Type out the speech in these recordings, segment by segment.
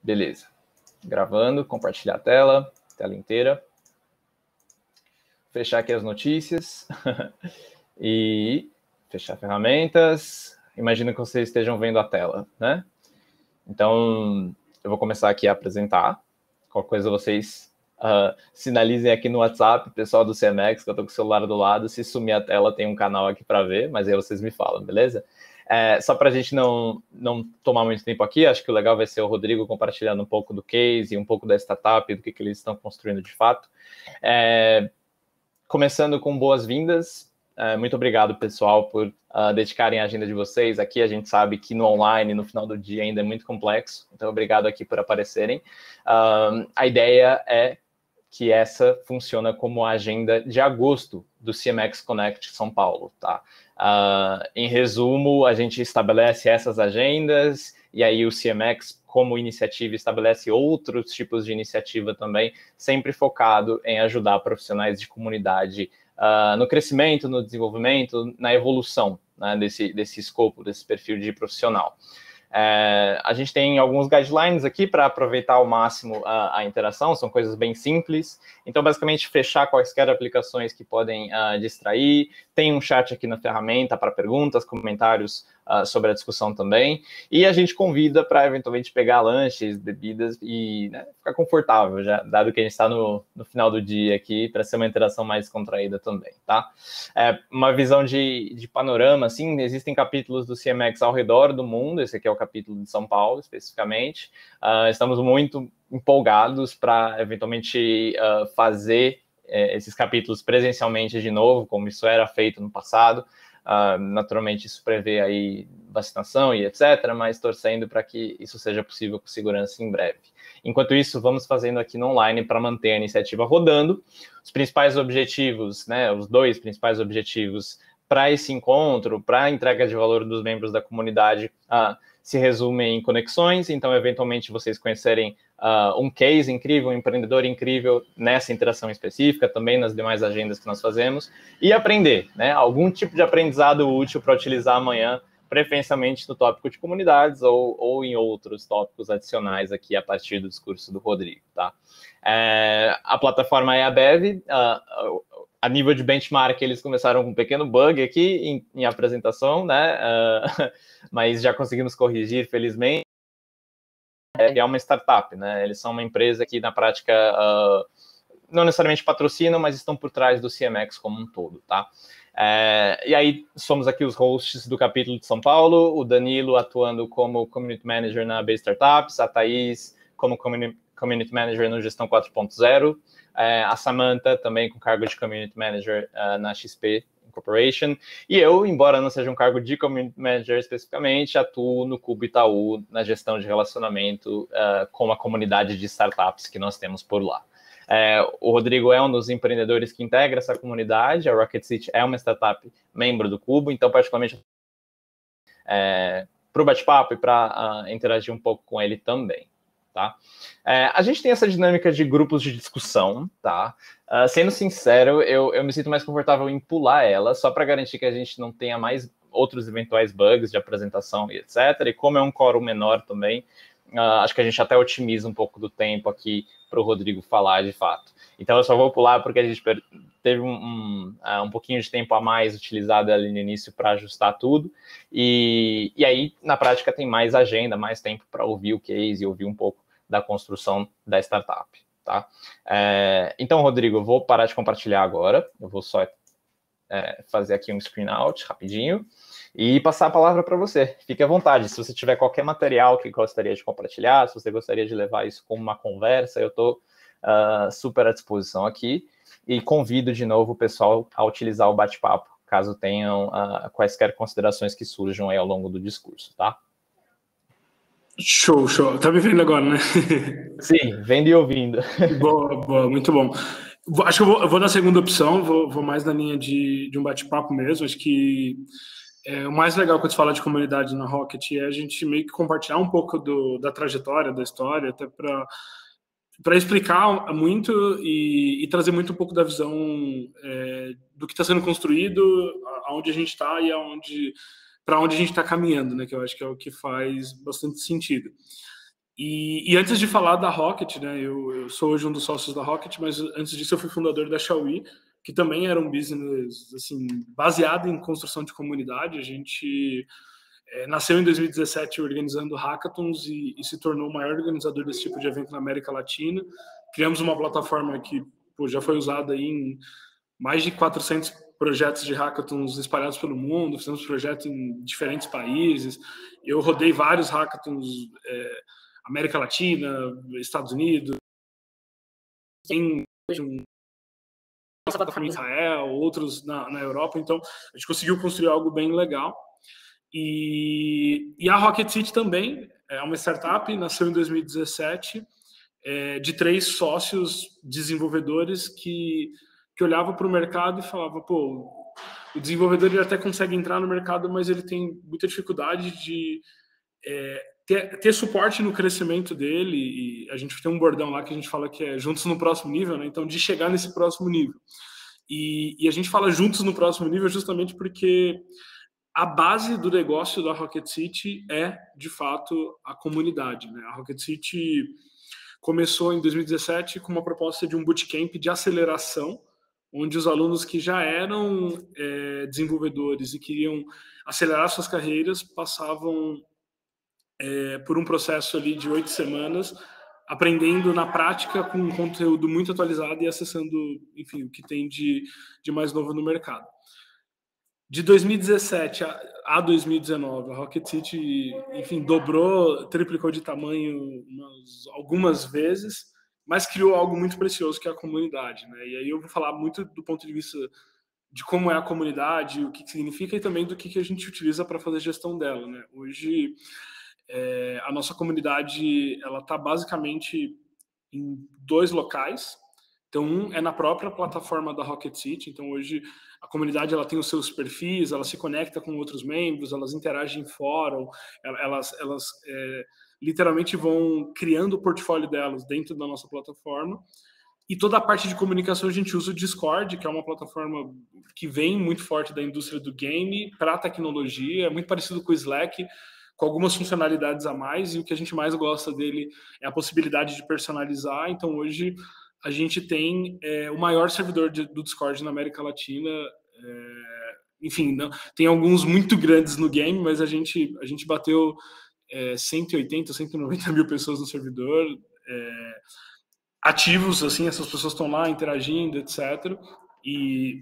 Beleza. Gravando, compartilhar a tela inteira. Fechar aqui as notícias. E fechar ferramentas. Imagino que vocês estejam vendo a tela, né? Então, eu vou começar aqui a apresentar. Qualquer coisa vocês sinalizem aqui no WhatsApp, pessoal do CMX, que eu estou com o celular do lado. Se sumir a tela, tem um canal aqui para ver, mas aí vocês me falam, beleza? Só para a gente não tomar muito tempo aqui, acho que o legal vai ser o Rodrigo compartilhando um pouco do case e um pouco da startup, do que eles estão construindo de fato. Começando com boas-vindas. Muito obrigado, pessoal, por dedicarem a agenda de vocês. Aqui a gente sabe que no online, no final do dia, ainda é muito complexo. Então, obrigado aqui por aparecerem. A ideia é que essa funciona como a agenda de agosto do CMX Connect São Paulo, tá? Em resumo, a gente estabelece essas agendas e aí o CMX, como iniciativa, estabelece outros tipos de iniciativa também, sempre focado em ajudar profissionais de comunidade no crescimento, no desenvolvimento, na evolução, né, desse escopo, desse perfil de profissional. A gente tem alguns guidelines aqui para aproveitar ao máximo a interação, são coisas bem simples. Então, basicamente, fechar quaisquer aplicações que podem distrair. Tem um chat aqui na ferramenta para perguntas, comentários sobre a discussão também. E a gente convida para, eventualmente, pegar lanches, bebidas e, né, ficar confortável, já, dado que a gente está no final do dia aqui, para ser uma interação mais contraída também, tá? Uma visão de panorama, assim, existem capítulos do CMX ao redor do mundo. Esse aqui é o capítulo de São Paulo, especificamente. Estamos muito empolgados para, eventualmente, fazer esses capítulos presencialmente de novo, como isso era feito no passado. Naturalmente, isso prevê aí vacinação e etc., mas torcendo para que isso seja possível com segurança em breve. Enquanto isso, vamos fazendo aqui no online para manter a iniciativa rodando. Os principais objetivos, né, os dois principais objetivos para esse encontro, para a entrega de valor dos membros da comunidade, se resumem em conexões. Então, eventualmente, vocês conhecerem um case incrível, um empreendedor incrível nessa interação específica, também nas demais agendas que nós fazemos, e aprender, né, algum tipo de aprendizado útil para utilizar amanhã, preferencialmente no tópico de comunidades ou em outros tópicos adicionais aqui a partir do discurso do Rodrigo, tá? A plataforma é a Bev. A nível de benchmark, eles começaram com um pequeno bug aqui em apresentação, né? Mas já conseguimos corrigir, felizmente. É uma startup, né? Eles são uma empresa que, na prática, não necessariamente patrocinam, mas estão por trás do CMX como um todo, tá? E aí, somos aqui os hosts do capítulo de São Paulo, o Danilo atuando como Community Manager na B Startups, a Thaís como Community Manager no Gestão 4.0, a Samantha também com cargo de Community Manager na XP Corporation, e eu, embora não seja um cargo de Community Manager especificamente, atuo no Cubo Itaú na gestão de relacionamento com a comunidade de startups que nós temos por lá. O Rodrigo é um dos empreendedores que integra essa comunidade, a Rocket City é uma startup membro do Cubo, então particularmente para o bate-papo e para interagir um pouco com ele também. Tá? A gente tem essa dinâmica de grupos de discussão, tá? Sendo sincero, eu me sinto mais confortável em pular ela, só para garantir que a gente não tenha mais outros eventuais bugs de apresentação e etc. E como é um quórum menor também, acho que a gente até otimiza um pouco do tempo aqui para o Rodrigo falar de fato. Então eu só vou pular porque a gente teve um pouquinho de tempo a mais utilizado ali no início para ajustar tudo. E aí, na prática, tem mais agenda, mais tempo para ouvir o case e ouvir um pouco da construção da startup, tá? Então, Rodrigo, eu vou parar de compartilhar agora. Eu vou só fazer aqui um screen out rapidinho e passar a palavra para você. Fique à vontade. Se você tiver qualquer material que gostaria de compartilhar, se você gostaria de levar isso como uma conversa, eu estou super à disposição aqui e convido de novo o pessoal a utilizar o bate-papo, caso tenham quaisquer considerações que surjam aí ao longo do discurso, tá? Show. Tá me vendo agora, né? Sim, vendo e ouvindo. Boa, muito bom. Acho que eu vou na segunda opção, vou mais na linha de um bate-papo mesmo. Acho que o mais legal quando se fala de comunidade na Rocket é a gente meio que compartilhar um pouco da trajetória, da história, até para explicar muito e trazer muito um pouco da visão do que está sendo construído, aonde a gente está e aonde para onde a gente está caminhando, né? Que eu acho que é o que faz bastante sentido. E antes de falar da Rocket, né? Eu sou hoje um dos sócios da Rocket, mas antes disso eu fui fundador da Xiaomi, que também era um business assim baseado em construção de comunidade. A gente nasceu em 2017 organizando hackathons e se tornou o maior organizador desse tipo de evento na América Latina. Criamos uma plataforma que já foi usada aí em mais de 400 projetos de hackathons espalhados pelo mundo, fizemos projetos em diferentes países. Eu rodei vários hackathons, América Latina, Estados Unidos, em Israel, outros na Europa. Então, a gente conseguiu construir algo bem legal. E a Rocket City também é uma startup, nasceu em 2017, de 3 sócios desenvolvedores que olhavam para o mercado e falavam, pô, o desenvolvedor ele até consegue entrar no mercado, mas ele tem muita dificuldade de ter suporte no crescimento dele. E a gente tem um bordão lá que a gente fala que é juntos no próximo nível, né? Então, de chegar nesse próximo nível. E a gente fala juntos no próximo nível justamente porque a base do negócio da Rocket City é, de fato, a comunidade, né? A Rocket City começou em 2017 com uma proposta de um bootcamp de aceleração, onde os alunos que já eram desenvolvedores e queriam acelerar suas carreiras passavam por um processo ali de 8 semanas, aprendendo na prática com um conteúdo muito atualizado e acessando, enfim, o que tem de mais novo no mercado. De 2017 a 2019, a Rocket City, enfim, triplicou de tamanho algumas vezes, mas criou algo muito precioso que é a comunidade, né? E aí eu vou falar muito do ponto de vista de como é a comunidade, o que significa e também do que a gente utiliza para fazer gestão dela, né? Hoje, a nossa comunidade ela está basicamente em 2 locais. Então, um é na própria plataforma da Rocket City. Então, hoje, a comunidade ela tem os seus perfis, ela se conecta com outros membros, elas interagem em fórum, elas literalmente vão criando o portfólio delas dentro da nossa plataforma. E toda a parte de comunicação a gente usa o Discord, que é uma plataforma que vem muito forte da indústria do game para a tecnologia, é muito parecido com o Slack, com algumas funcionalidades a mais, e o que a gente mais gosta dele é a possibilidade de personalizar. Então, hoje, a gente tem o maior servidor do Discord na América Latina. Enfim, não, tem alguns muito grandes no game, mas a gente bateu 180, 190 mil pessoas no servidor, ativos, assim, essas pessoas estão lá interagindo, etc. E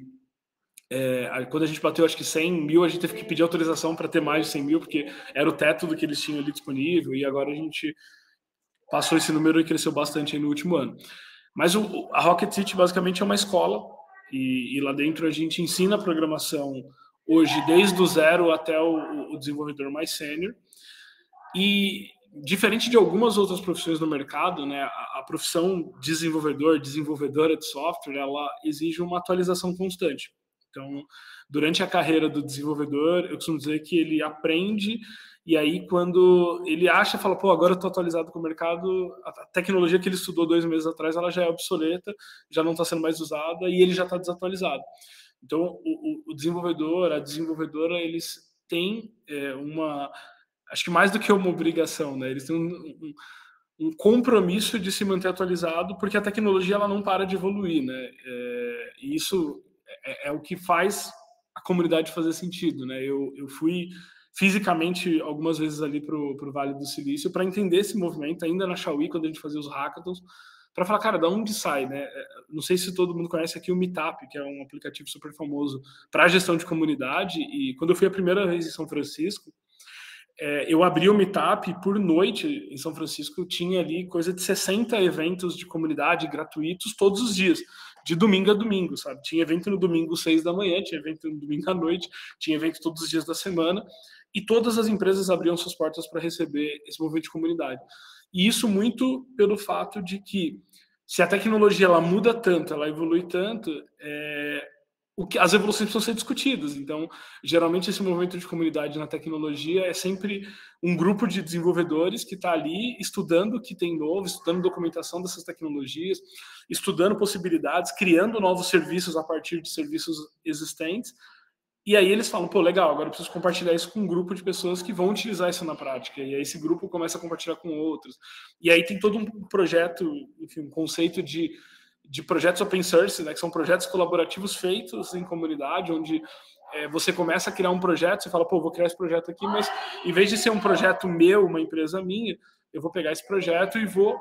quando a gente bateu, acho que 100 mil, a gente teve que pedir autorização para ter mais de 100 mil, porque era o teto do que eles tinham ali disponível, e agora a gente passou esse número e cresceu bastante aí no último ano. Mas a Rocket City basicamente é uma escola, e lá dentro a gente ensina a programação hoje desde o zero até o desenvolvedor mais sênior. E diferente de algumas outras profissões no mercado, né, a profissão desenvolvedora de software, ela exige uma atualização constante. Então, durante a carreira do desenvolvedor, eu costumo dizer que ele aprende, e aí quando ele acha, fala, pô, agora eu estou atualizado com o mercado, a tecnologia que ele estudou 2 meses atrás, ela já é obsoleta, já não está sendo mais usada, e ele já está desatualizado. Então, o desenvolvedor, a desenvolvedora, eles têm acho que mais do que uma obrigação, né? Eles têm um compromisso de se manter atualizado, porque a tecnologia ela não para de evoluir, né? E isso é o que faz a comunidade fazer sentido, né? Eu fui fisicamente algumas vezes ali para o Vale do Silício para entender esse movimento, ainda na Xiaomi, quando a gente fazia os hackathons, para falar, cara, da onde sai, né? Não sei se todo mundo conhece aqui o Meetup, que é um aplicativo super famoso para gestão de comunidade, e quando eu fui a primeira vez em São Francisco, eu abri o Meetup por noite em São Francisco, tinha ali coisa de 60 eventos de comunidade gratuitos todos os dias, de domingo a domingo, sabe? Tinha evento no domingo 6 da manhã, tinha evento no domingo à noite, tinha evento todos os dias da semana, e todas as empresas abriam suas portas para receber esse movimento de comunidade. E isso muito pelo fato de que, se a tecnologia ela muda tanto, ela evolui tanto, as evoluções precisam ser discutidas. Então, geralmente, esse movimento de comunidade na tecnologia é sempre um grupo de desenvolvedores que está ali estudando o que tem novo, estudando documentação dessas tecnologias, estudando possibilidades, criando novos serviços a partir de serviços existentes, E aí eles falam, pô, legal, agora eu preciso compartilhar isso com um grupo de pessoas que vão utilizar isso na prática. E aí esse grupo começa a compartilhar com outros. E aí tem todo um projeto, enfim, um conceito de projetos open source, né, que são projetos colaborativos feitos em comunidade, onde você começa a criar um projeto, você fala, pô, vou criar esse projeto aqui, mas em vez de ser um projeto meu, uma empresa minha, eu vou pegar esse projeto e vou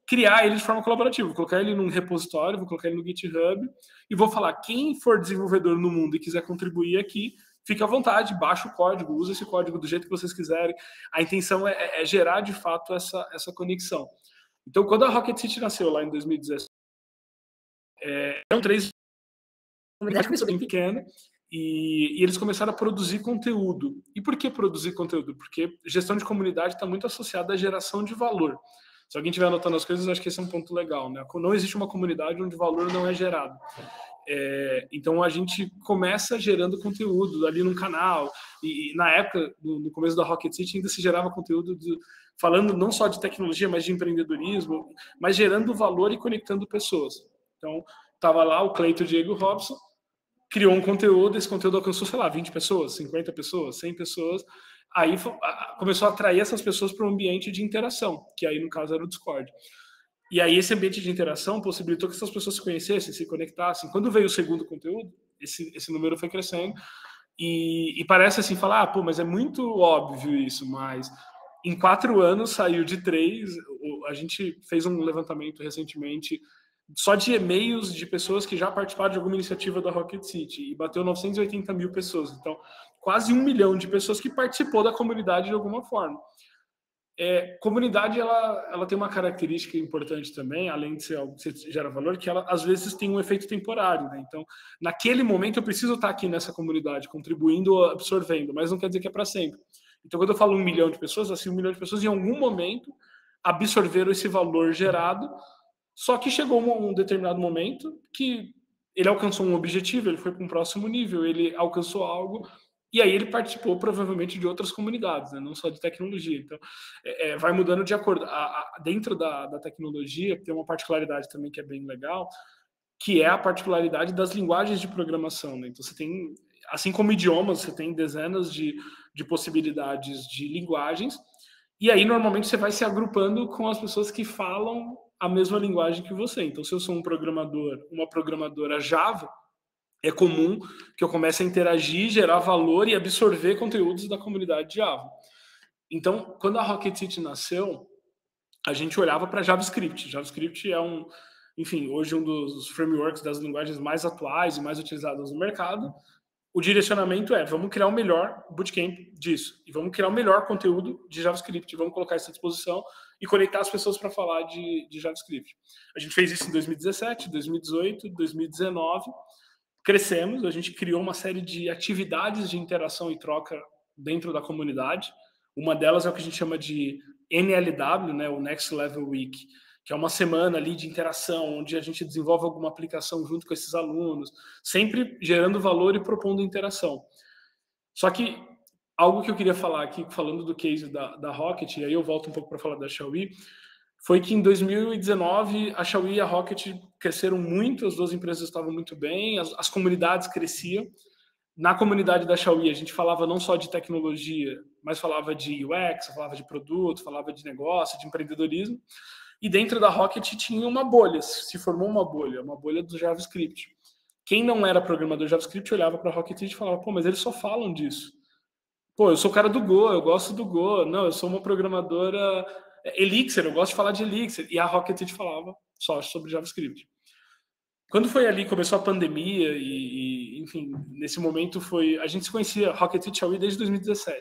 criar ele de forma colaborativa, vou colocar ele num repositório, vou colocar ele no GitHub e vou falar, quem for desenvolvedor no mundo e quiser contribuir aqui, fica à vontade, baixa o código, usa esse código do jeito que vocês quiserem. A intenção é gerar, de fato, essa conexão. Então, quando a Rocket City nasceu lá em 2017, eram 3, a comunidade começou bem pequena, e eles começaram a produzir conteúdo. E por que produzir conteúdo? Porque gestão de comunidade está muito associada à geração de valor. Se alguém estiver anotando as coisas, acho que esse é um ponto legal, né? Não existe uma comunidade onde valor não é gerado. Então a gente começa gerando conteúdo ali no canal, e na época, no começo da Rocket City, ainda se gerava conteúdo falando não só de tecnologia, mas de empreendedorismo, mas gerando valor e conectando pessoas. Então, estava lá o Cleito Diego Robson, criou um conteúdo, esse conteúdo alcançou, sei lá, 20 pessoas, 50 pessoas, 100 pessoas, aí começou a atrair essas pessoas para um ambiente de interação, que aí no caso era o Discord. E aí esse ambiente de interação possibilitou que essas pessoas se conhecessem, se conectassem. Quando veio o segundo conteúdo, esse número foi crescendo, e parece assim, falar, pô, mas é muito óbvio isso, mas em 4 anos saiu de 3, a gente fez um levantamento recentemente só de e-mails de pessoas que já participaram de alguma iniciativa da Rocket City, e bateu 980 mil pessoas. Então, quase 1 milhão de pessoas que participou da comunidade de alguma forma. Comunidade, ela tem uma característica importante também, além de ser algo que gera valor, que ela às vezes tem um efeito temporário, né? Então, naquele momento eu preciso estar aqui nessa comunidade, contribuindo, absorvendo, mas não quer dizer que é para sempre. Então, quando eu falo 1 milhão de pessoas, assim, 1 milhão de pessoas em algum momento absorveram esse valor gerado, só que chegou um determinado momento que ele alcançou um objetivo, ele foi para um próximo nível, ele alcançou algo, e aí ele participou provavelmente de outras comunidades, né? Não só de tecnologia. Então, vai mudando de acordo. Dentro da tecnologia, tem uma particularidade também que é bem legal, que é a particularidade das linguagens de programação, né? Então, você tem, assim como idiomas, você tem dezenas de possibilidades de linguagens, e aí normalmente você vai se agrupando com as pessoas que falam a mesma linguagem que você. Então, se eu sou um programador, uma programadora Java, é comum que eu comece a interagir, gerar valor e absorver conteúdos da comunidade Java. Então, quando a Rocket City nasceu, a gente olhava para JavaScript. JavaScript é enfim, hoje um dos frameworks das linguagens mais atuais e mais utilizadas no mercado. O direcionamento vamos criar o melhor bootcamp disso, e vamos criar o melhor conteúdo de JavaScript, vamos colocar isso à disposição e conectar as pessoas para falar de JavaScript. A gente fez isso em 2017, 2018, 2019, crescemos, a gente criou uma série de atividades de interação e troca dentro da comunidade. Uma delas é o que a gente chama de NLW, né, o Next Level Week, que é uma semana ali de interação, onde a gente desenvolve alguma aplicação junto com esses alunos, sempre gerando valor e propondo interação. Só que algo que eu queria falar aqui, falando do case da Rocket, e aí eu volto um pouco para falar da Xiaomi, foi que em 2019 a Xiaomi e a Rocket cresceram muito, as duas empresas estavam muito bem, as comunidades cresciam. Na comunidade da Xiaomi a gente falava não só de tecnologia, mas falava de UX, falava de produto, falava de negócio, de empreendedorismo. E dentro da Rocket tinha uma bolha, se formou uma bolha do JavaScript. Quem não era programador JavaScript olhava para a Rocket e falava, pô, mas eles só falam disso. Pô, eu sou o cara do Go, eu gosto do Go. Não, eu sou uma programadora Elixir, eu gosto de falar de Elixir. E a Rocket falava só sobre JavaScript. Quando foi ali, começou a pandemia e enfim, nesse momento a gente se conhecia, Rocket e Xiaomi, desde 2017.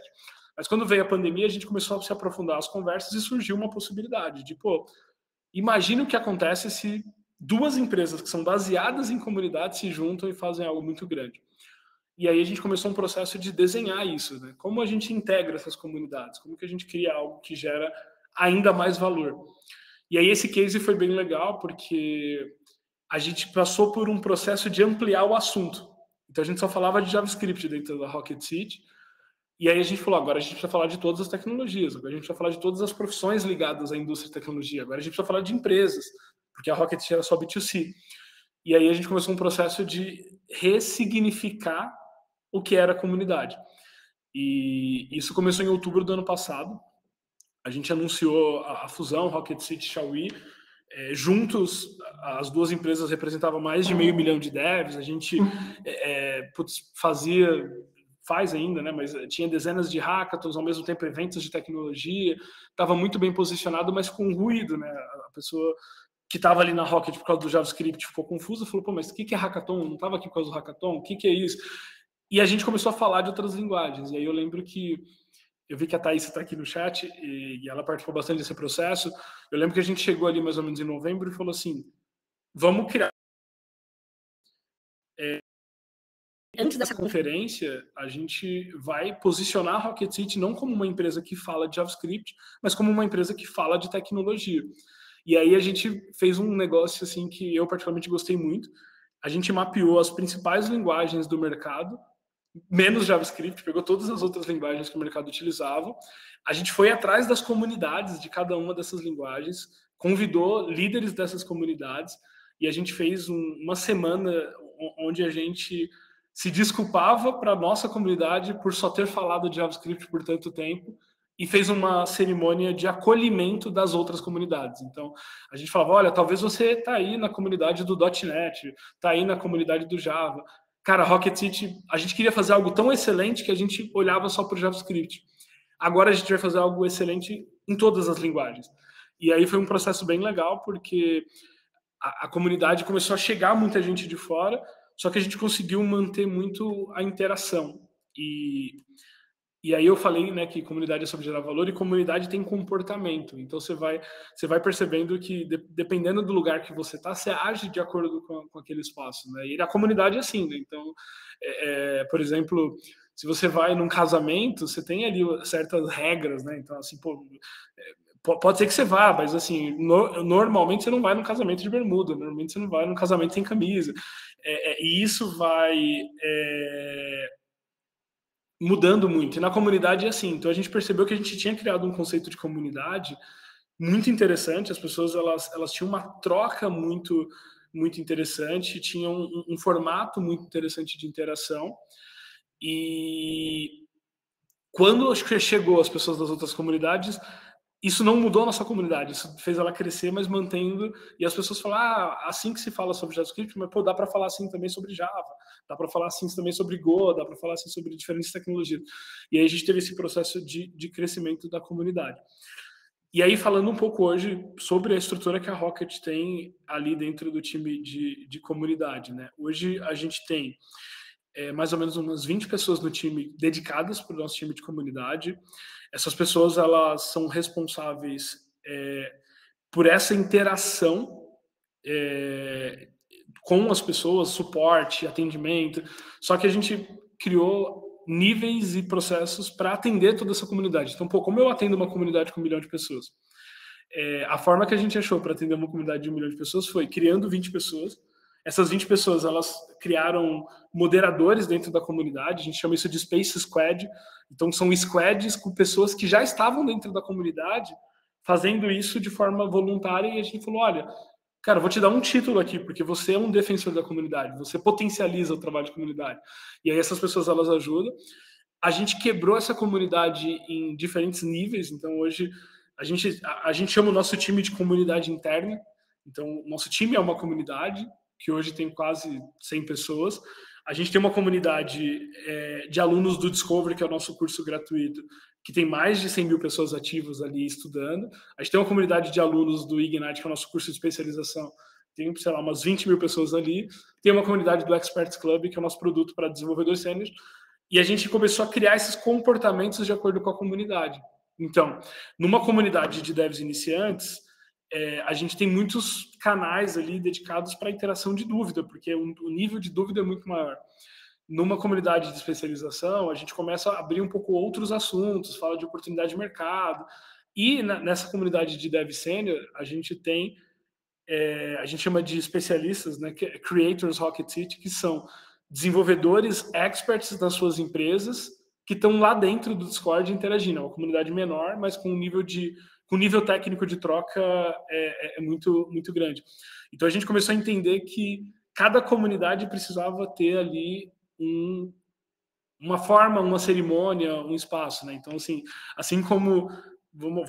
Mas quando veio a pandemia, a gente começou a se aprofundar as conversas e surgiu uma possibilidade de, imagine o que acontece se duas empresas que são baseadas em comunidade se juntam e fazem algo muito grande. E aí a gente começou um processo de desenhar isso, né? Como a gente integra essas comunidades, como que a gente cria algo que gera ainda mais valor. E aí esse case foi bem legal, porque a gente passou por um processo de ampliar o assunto. Então a gente só falava de JavaScript dentro da Rocket City, e aí a gente falou, agora a gente precisa falar de todas as tecnologias, agora a gente precisa falar de todas as profissões ligadas à indústria de tecnologia, agora a gente precisa falar de empresas, porque a Rocket era só B2C. E aí a gente começou um processo de ressignificar o que era a comunidade. E isso começou em outubro do ano passado. A gente anunciou a fusão Rocket City e Xiaomi. Juntos, as duas empresas representavam mais de 500 mil de devs. A gente faz ainda, né? Mas tinha dezenas de hackathons, ao mesmo tempo eventos de tecnologia. Estava muito bem posicionado, mas com ruído, né? A pessoa que estava ali na Rocket por causa do JavaScript ficou confusa, falou, pô, mas o que é hackathon? Não estava aqui por causa do hackathon? O que é isso? E a gente começou a falar de outras linguagens. E aí eu lembro que eu vi que a Thaís está aqui no chat e ela participou bastante desse processo. Eu lembro que a gente chegou ali mais ou menos em novembro e falou assim, vamos criar... Antes dessa conferência, a gente vai posicionar a Rocket City não como uma empresa que fala de JavaScript, mas como uma empresa que fala de tecnologia. E aí a gente fez um negócio assim que eu particularmente gostei muito. A gente mapeou as principais linguagens do mercado, menos JavaScript, pegou todas as outras linguagens que o mercado utilizava. A gente foi atrás das comunidades de cada uma dessas linguagens, convidou líderes dessas comunidades e a gente fez uma semana onde a gente se desculpava para a nossa comunidade por só ter falado de JavaScript por tanto tempo e fez uma cerimônia de acolhimento das outras comunidades. Então, a gente falava, olha, talvez você está aí na comunidade do .NET, está aí na comunidade do Java. Cara, Rocket City, a gente queria fazer algo tão excelente que a gente olhava só para o JavaScript. Agora a gente vai fazer algo excelente em todas as linguagens. E aí foi um processo bem legal, porque a comunidade começou a chegar muita gente de fora, só que a gente conseguiu manter muito a interação. E aí eu falei, né, que comunidade é sobre gerar valor e comunidade tem comportamento. Então você vai percebendo que dependendo do lugar que você está, você age de acordo com aquele espaço, né? E a comunidade é assim, né? Então, por exemplo, se você vai num casamento, você tem ali certas regras, né? Então, assim, pode ser que você vá, mas assim, normalmente você não vai num casamento de bermuda, normalmente você não vai num casamento sem camisa. E isso vai mudando muito. E na comunidade é assim. Então a gente percebeu que a gente tinha criado um conceito de comunidade muito interessante. As pessoas elas tinham uma troca muito interessante, tinham um formato muito interessante de interação. E quando chegou as pessoas das outras comunidades, isso não mudou a nossa comunidade, isso fez ela crescer, mas mantendo, e as pessoas falam, assim que se fala sobre JavaScript, mas dá para falar assim também sobre Java, dá para falar assim também sobre Go, dá para falar assim sobre diferentes tecnologias. E aí a gente teve esse processo de crescimento da comunidade. E aí, falando um pouco hoje sobre a estrutura que a Rocket tem ali dentro do time de comunidade, né? Hoje a gente tem mais ou menos umas 20 pessoas no time dedicadas para o nosso time de comunidade. Essas pessoas elas são responsáveis por essa interação com as pessoas, suporte, atendimento. Só que a gente criou níveis e processos para atender toda essa comunidade. Então, como eu atendo uma comunidade com 1 milhão de pessoas? A forma que a gente achou para atender uma comunidade de 1 milhão de pessoas foi criando 20 pessoas. Essas 20 pessoas, elas criaram moderadores dentro da comunidade, a gente chama isso de Space Squad. Então, são squads com pessoas que já estavam dentro da comunidade, fazendo isso de forma voluntária, e a gente falou, olha, cara, vou te dar um título aqui, porque você é um defensor da comunidade, você potencializa o trabalho de comunidade. E aí essas pessoas, elas ajudam. A gente quebrou essa comunidade em diferentes níveis, então hoje a gente chama o nosso time de comunidade interna. Então, o nosso time é uma comunidade, que hoje tem quase 100 pessoas. A gente tem uma comunidade de alunos do Discovery, que é o nosso curso gratuito, que tem mais de 100 mil pessoas ativas ali estudando. A gente tem uma comunidade de alunos do Ignite, que é o nosso curso de especialização, tem, sei lá, umas 20 mil pessoas ali. Tem uma comunidade do Experts Club, que é o nosso produto para desenvolvedores sênior. E a gente começou a criar esses comportamentos de acordo com a comunidade. Então, numa comunidade de devs iniciantes, a gente tem muitos canais ali dedicados para interação de dúvida, porque o nível de dúvida é muito maior. Numa comunidade de especialização, a gente começa a abrir um pouco outros assuntos, fala de oportunidade de mercado. E nessa comunidade de dev sênior, a gente tem, a gente chama de especialistas, né, Creators Rocket City, que são desenvolvedores experts das suas empresas que estão lá dentro do Discord interagindo. É uma comunidade menor, mas com um nível técnico de troca muito, muito grande. Então a gente começou a entender que cada comunidade precisava ter ali uma forma, uma cerimônia, um espaço, né? Então, assim como,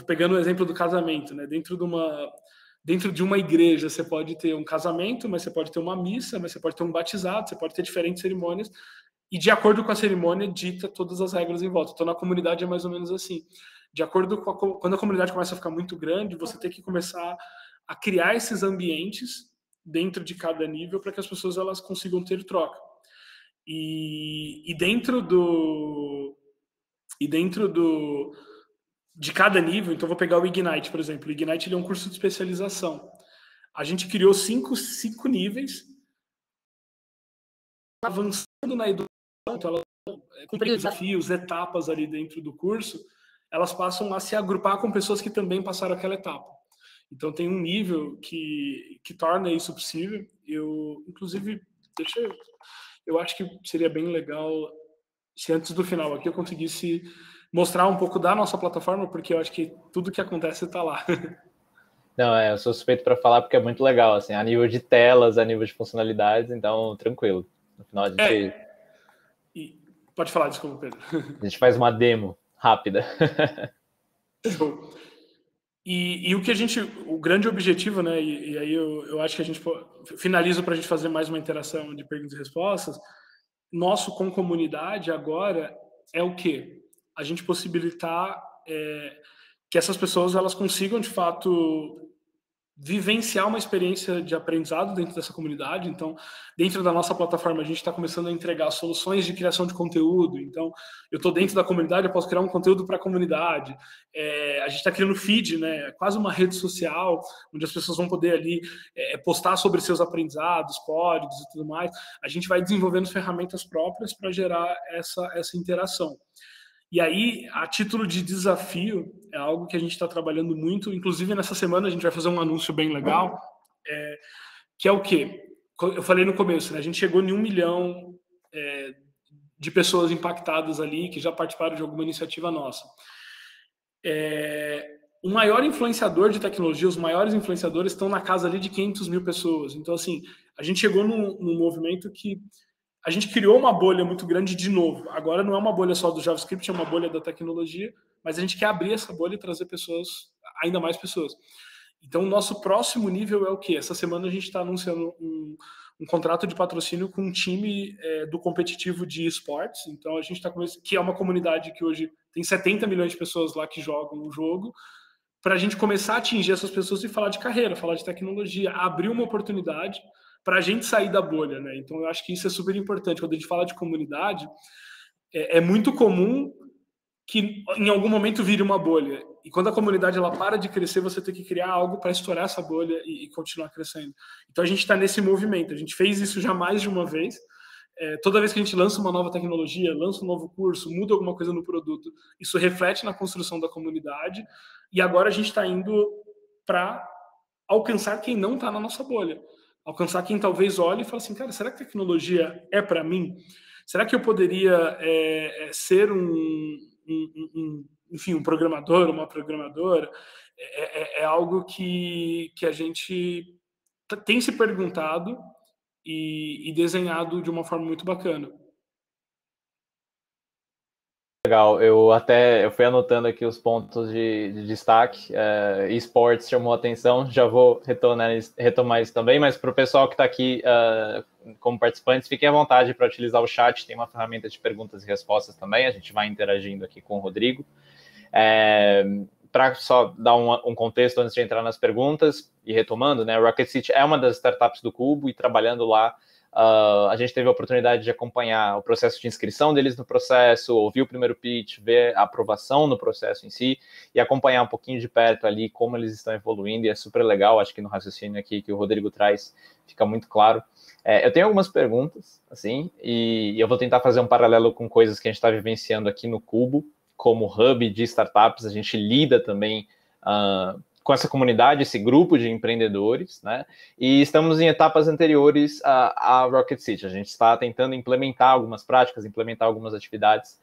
pegando o exemplo do casamento, né? Dentro de uma igreja, você pode ter um casamento, mas você pode ter uma missa, mas você pode ter um batizado, você pode ter diferentes cerimônias, e de acordo com a cerimônia, dita todas as regras em volta. Então, na comunidade é mais ou menos assim. De acordo com quando a comunidade começa a ficar muito grande, você tem que começar a criar esses ambientes dentro de cada nível para que as pessoas elas consigam ter troca. E dentro de cada nível, então vou pegar o Ignite, por exemplo. O Ignite ele é um curso de especialização. A gente criou cinco níveis, avançando na educação, então ela cumprindo desafios, etapas ali dentro do curso, elas passam a se agrupar com pessoas que também passaram aquela etapa. Então tem um nível que torna isso possível. Inclusive, eu acho que seria bem legal se antes do final aqui eu conseguisse mostrar um pouco da nossa plataforma, porque eu acho que tudo que acontece está lá. Não, eu sou suspeito para falar porque é muito legal, assim, a nível de telas, a nível de funcionalidades, então tranquilo. No final a gente... Pode falar, desculpa, Pedro. A gente faz uma demo rápida. Show. E o grande objetivo, né? E aí eu acho que a gente finaliza para a gente fazer mais uma interação de perguntas e respostas. Nosso com comunidade agora é o quê? A gente possibilitar que essas pessoas elas consigam de fato vivenciar uma experiência de aprendizado dentro dessa comunidade. Então, dentro da nossa plataforma, a gente está começando a entregar soluções de criação de conteúdo. Então, eu estou dentro da comunidade, eu posso criar um conteúdo para a comunidade. A gente está criando feed, né? Quase uma rede social, onde as pessoas vão poder ali postar sobre seus aprendizados, códigos e tudo mais. A gente vai desenvolvendo ferramentas próprias para gerar essa interação. E aí, a título de desafio, é algo que a gente está trabalhando muito. Inclusive, nessa semana, a gente vai fazer um anúncio bem legal, que é o quê? Eu falei no começo, né? A gente chegou em 1 milhão de pessoas impactadas ali, que já participaram de alguma iniciativa nossa. O maior influenciador de tecnologia, os maiores influenciadores estão na casa ali de 500 mil pessoas. Então, assim, a gente chegou num movimento que a gente criou uma bolha muito grande de novo. Agora não é uma bolha só do JavaScript, é uma bolha da tecnologia, mas a gente quer abrir essa bolha e trazer pessoas, ainda mais pessoas. Então, o nosso próximo nível é o quê? Essa semana a gente está anunciando um contrato de patrocínio com um time do competitivo de esportes. Então, a gente está começando, que é uma comunidade que hoje tem 70 milhões de pessoas lá que jogam o jogo, para a gente começar a atingir essas pessoas e falar de carreira, falar de tecnologia, abrir uma oportunidade para a gente sair da bolha, né? Então, eu acho que isso é super importante. Quando a gente fala de comunidade, é muito comum que em algum momento vire uma bolha. E quando a comunidade ela para de crescer, você tem que criar algo para estourar essa bolha e continuar crescendo. Então, a gente está nesse movimento. A gente fez isso já mais de uma vez. Toda vez que a gente lança uma nova tecnologia, lança um novo curso, muda alguma coisa no produto, isso reflete na construção da comunidade. E agora a gente está indo para alcançar quem não está na nossa bolha. Alcançar quem talvez olhe e fale assim, cara, será que tecnologia é para mim? Será que eu poderia ser enfim, um programador, uma programadora? É algo que a gente tem se perguntado e desenhado de uma forma muito bacana. Legal, eu fui anotando aqui os pontos de destaque, esportes chamou a atenção, já vou retomar isso também, mas para o pessoal que está aqui como participantes, fiquem à vontade para utilizar o chat, tem uma ferramenta de perguntas e respostas também, a gente vai interagindo aqui com o Rodrigo. Para só dar um contexto antes de entrar nas perguntas, e retomando, né, Rocket City é uma das startups do Cubo, e trabalhando lá, a gente teve a oportunidade de acompanhar o processo de inscrição deles no processo, ouvir o primeiro pitch, ver a aprovação no processo em si, e acompanhar um pouquinho de perto ali como eles estão evoluindo, e é super legal, acho que no raciocínio aqui que o Rodrigo traz fica muito claro. Eu tenho algumas perguntas, assim, e eu vou tentar fazer um paralelo com coisas que a gente está vivenciando aqui no Cubo, como hub de startups, a gente lida também com essa comunidade, esse grupo de empreendedores, né? E estamos em etapas anteriores à Rocket City. A gente está tentando implementar algumas práticas, implementar algumas atividades.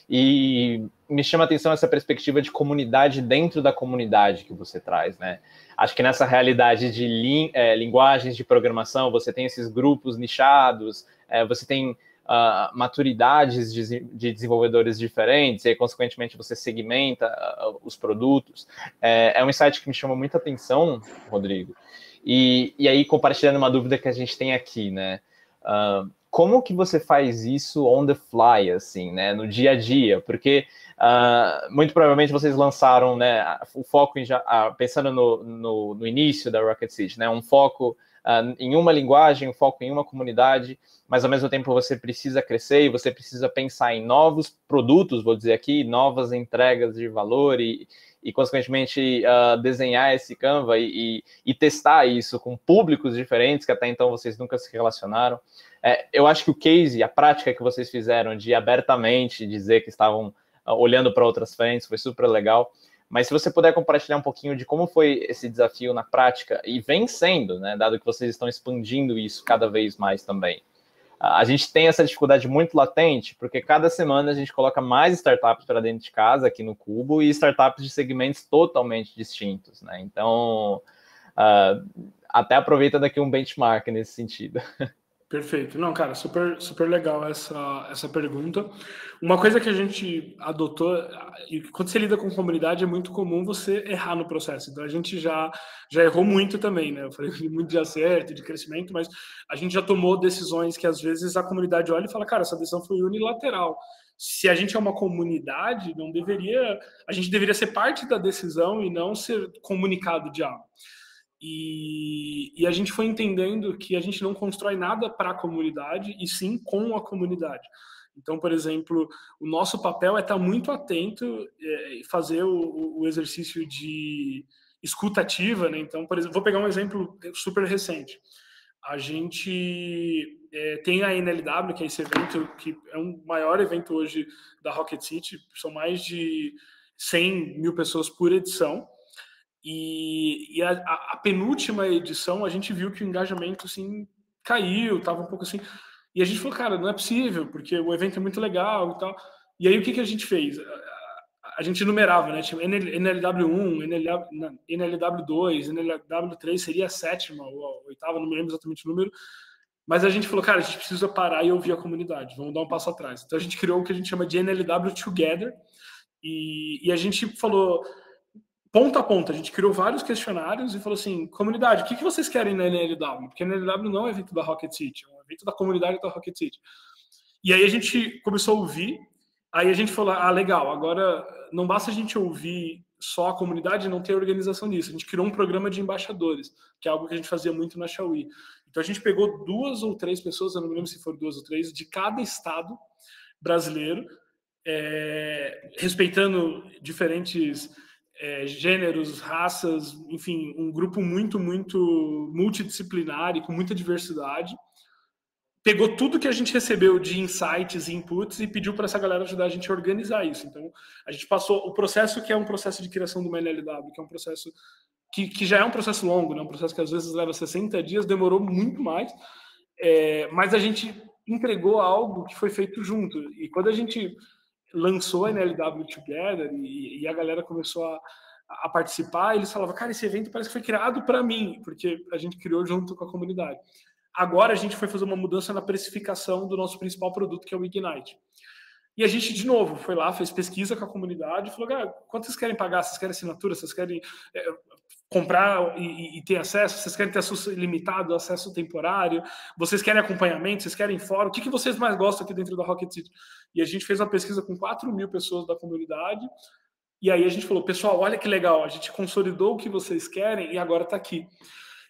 E me chama a atenção essa perspectiva de comunidade dentro da comunidade que você traz, né? Acho que nessa realidade de linguagens de programação, você tem esses grupos nichados, você tem maturidades de desenvolvedores diferentes, e aí, consequentemente, você segmenta os produtos. É um insight que me chama muita atenção, Rodrigo. E aí, compartilhando uma dúvida que a gente tem aqui, né? Como que você faz isso on the fly, assim, né? No dia a dia? Porque muito provavelmente vocês lançaram, né? O foco em pensando no início da Rocket City, né? Um foco em uma linguagem, um foco em uma comunidade, mas ao mesmo tempo você precisa crescer e você precisa pensar em novos produtos, vou dizer aqui, novas entregas de valor e consequentemente, desenhar esse Canva e testar isso com públicos diferentes, que até então vocês nunca se relacionaram. Eu acho que o case, a prática que vocês fizeram de abertamente dizer que estavam olhando para outras frentes foi super legal. Mas se você puder compartilhar um pouquinho de como foi esse desafio na prática, e vem sendo, né, dado que vocês estão expandindo isso cada vez mais também. A gente tem essa dificuldade muito latente, porque cada semana a gente coloca mais startups para dentro de casa, aqui no Cubo, e startups de segmentos totalmente distintos, né? Então, até aproveita daqui um benchmark nesse sentido. Perfeito. Não, cara, super, super legal essa pergunta. Uma coisa que a gente adotou, e quando você lida com comunidade, é muito comum você errar no processo. Então, a gente já errou muito também, né? Eu falei muito de acerto, de crescimento, mas a gente já tomou decisões que, às vezes, a comunidade olha e fala, cara, essa decisão foi unilateral. Se a gente é uma comunidade, a gente deveria ser parte da decisão e não ser comunicado de algo. E a gente foi entendendo que a gente não constrói nada para a comunidade, e sim com a comunidade. Então, por exemplo, o nosso papel é estar muito atento e fazer o exercício de escuta ativa, né? Então, por exemplo, vou pegar um exemplo super recente. A gente tem a NLW, que é esse evento que é o maior evento hoje da Rocket City, são mais de 100 mil pessoas por edição. E a penúltima edição, a gente viu que o engajamento assim, caiu, estava um pouco assim. E a gente falou, cara, não é possível, porque o evento é muito legal e tal. E aí o que a gente fez? A gente numerava, né? Tinha NLW1, NLW2, NLW3 seria a sétima ou a oitava, não me lembro exatamente o número. Mas a gente falou, cara, a gente precisa parar e ouvir a comunidade, vamos dar um passo atrás. Então a gente criou o que a gente chama de NLW Together. E a gente falou, ponta a ponta, a gente criou vários questionários e falou assim, comunidade, o que vocês querem na NLW? Porque a NLW não é um evento da Rocket City, é um evento da comunidade da Rocket City. E aí a gente começou a ouvir, aí a gente falou, legal, agora não basta a gente ouvir só a comunidade e não ter organização nisso. A gente criou um programa de embaixadores, que é algo que a gente fazia muito na Xiaomi. Então a gente pegou 2 ou 3 pessoas, eu não me lembro se foram 2 ou 3, de cada estado brasileiro, respeitando diferentes gêneros, raças, enfim, um grupo muito, muito multidisciplinar e com muita diversidade. Pegou tudo que a gente recebeu de insights e inputs e pediu para essa galera ajudar a gente a organizar isso. Então, a gente passou o processo que é um processo de criação do NLW, que é um processo que já é um processo longo, né? Um processo que às vezes leva 60 dias, demorou muito mais, mas a gente entregou algo que foi feito junto. E quando a gente lançou a NLW Together e a galera começou a participar, eles falavam, cara, esse evento parece que foi criado para mim, porque a gente criou junto com a comunidade. Agora a gente foi fazer uma mudança na precificação do nosso principal produto, que é o Ignite. E a gente, de novo, foi lá, fez pesquisa com a comunidade e falou, cara, quanto vocês querem pagar? Vocês querem assinatura? Vocês querem comprar e ter acesso? Vocês querem ter acesso ilimitado, acesso temporário? Vocês querem acompanhamento? Vocês querem fórum? O que vocês mais gostam aqui dentro da Rocket City? E a gente fez uma pesquisa com 4 mil pessoas da comunidade. E aí a gente falou, pessoal, olha que legal, a gente consolidou o que vocês querem e agora está aqui.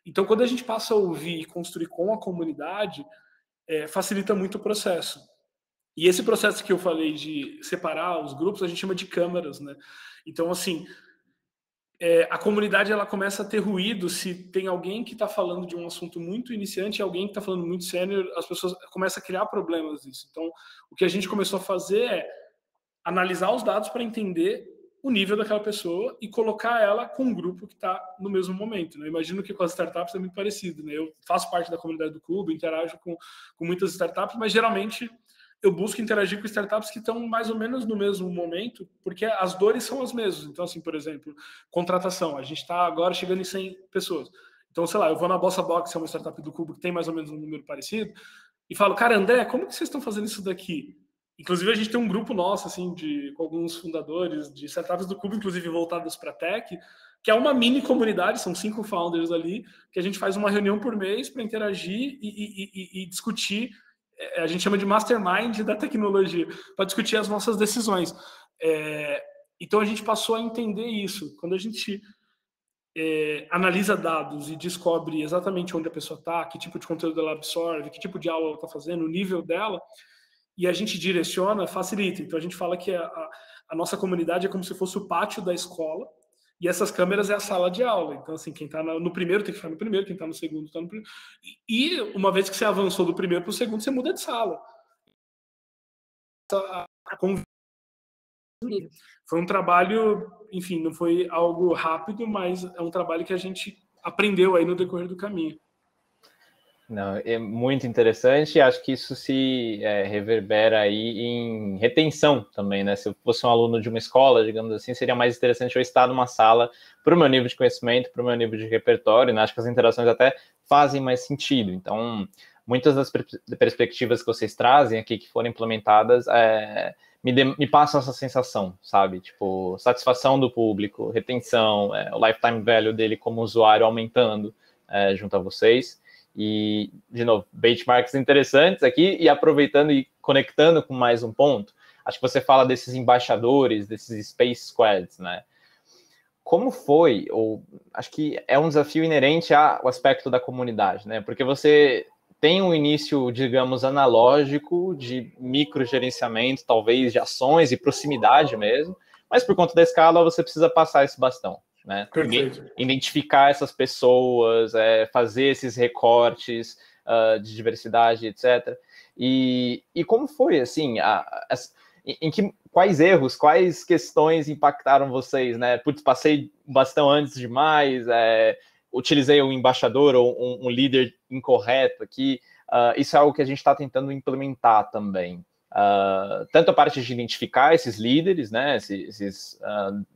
Então, quando a gente passa a ouvir e construir com a comunidade, facilita muito o processo. E esse processo que eu falei de separar os grupos, a gente chama de câmaras, né? Então, assim, a comunidade ela começa a ter ruído se tem alguém que está falando de um assunto muito iniciante e alguém que está falando muito sênior, as pessoas começam a criar problemas disso. Então, o que a gente começou a fazer é analisar os dados para entender o nível daquela pessoa e colocar ela com um grupo que está no mesmo momento. Né? Eu imagino que com as startups é muito parecido. Né? Eu faço parte da comunidade do clube, interajo com muitas startups, mas geralmente eu busco interagir com startups que estão mais ou menos no mesmo momento, porque as dores são as mesmas. Então, assim, por exemplo, contratação. A gente está agora chegando em 100 pessoas. Então, sei lá, eu vou na Bossa Box, que é uma startup do Cubo que tem mais ou menos um número parecido, e falo, cara, André, como que vocês estão fazendo isso daqui? Inclusive, a gente tem um grupo nosso, assim, com alguns fundadores de startups do Cubo, inclusive voltados para tech, que é uma mini comunidade, são 5 founders ali, que a gente faz uma reunião por mês para interagir e discutir, a gente chama de mastermind da tecnologia, para discutir as nossas decisões. Então, a gente passou a entender isso. Quando a gente analisa dados e descobre exatamente onde a pessoa está, que tipo de conteúdo ela absorve, que tipo de aula ela está fazendo, o nível dela, e a gente direciona, facilita. Então, a gente fala que a nossa comunidade é como se fosse o pátio da escola, e essas câmeras é a sala de aula. Então, assim, quem está no primeiro tem que ficar no primeiro, quem está no segundo está no primeiro. E uma vez que você avançou do primeiro para o segundo, você muda de sala. Foi um trabalho, enfim, não foi algo rápido, mas é um trabalho que a gente aprendeu aí no decorrer do caminho. Não, é muito interessante, acho que isso se reverbera aí em retenção também, né? Se eu fosse um aluno de uma escola, digamos assim, seria mais interessante eu estar numa sala para o meu nível de conhecimento, para o meu nível de repertório, né? Acho que as interações até fazem mais sentido. Então, muitas das perspectivas que vocês trazem aqui, que foram implementadas, me passam essa sensação, sabe? Tipo, satisfação do público, retenção, o lifetime value dele como usuário aumentando junto a vocês. E, de novo, benchmarks interessantes aqui, e aproveitando e conectando com mais um ponto, acho que você fala desses embaixadores, desses Space Squads, né? Como foi, ou acho que é um desafio inerente ao aspecto da comunidade, né? Porque você tem um início, digamos, analógico de microgerenciamento, talvez de ações e proximidade mesmo, mas por conta da escala você precisa passar esse bastão, né? Identificar essas pessoas, fazer esses recortes de diversidade, etc. E como foi, assim, quais erros, quais questões impactaram vocês, né? Putz, passei um bastão antes demais, utilizei um embaixador ou um líder incorreto aqui. Isso é algo que a gente está tentando implementar também. Tanto a parte de identificar esses líderes, né, esses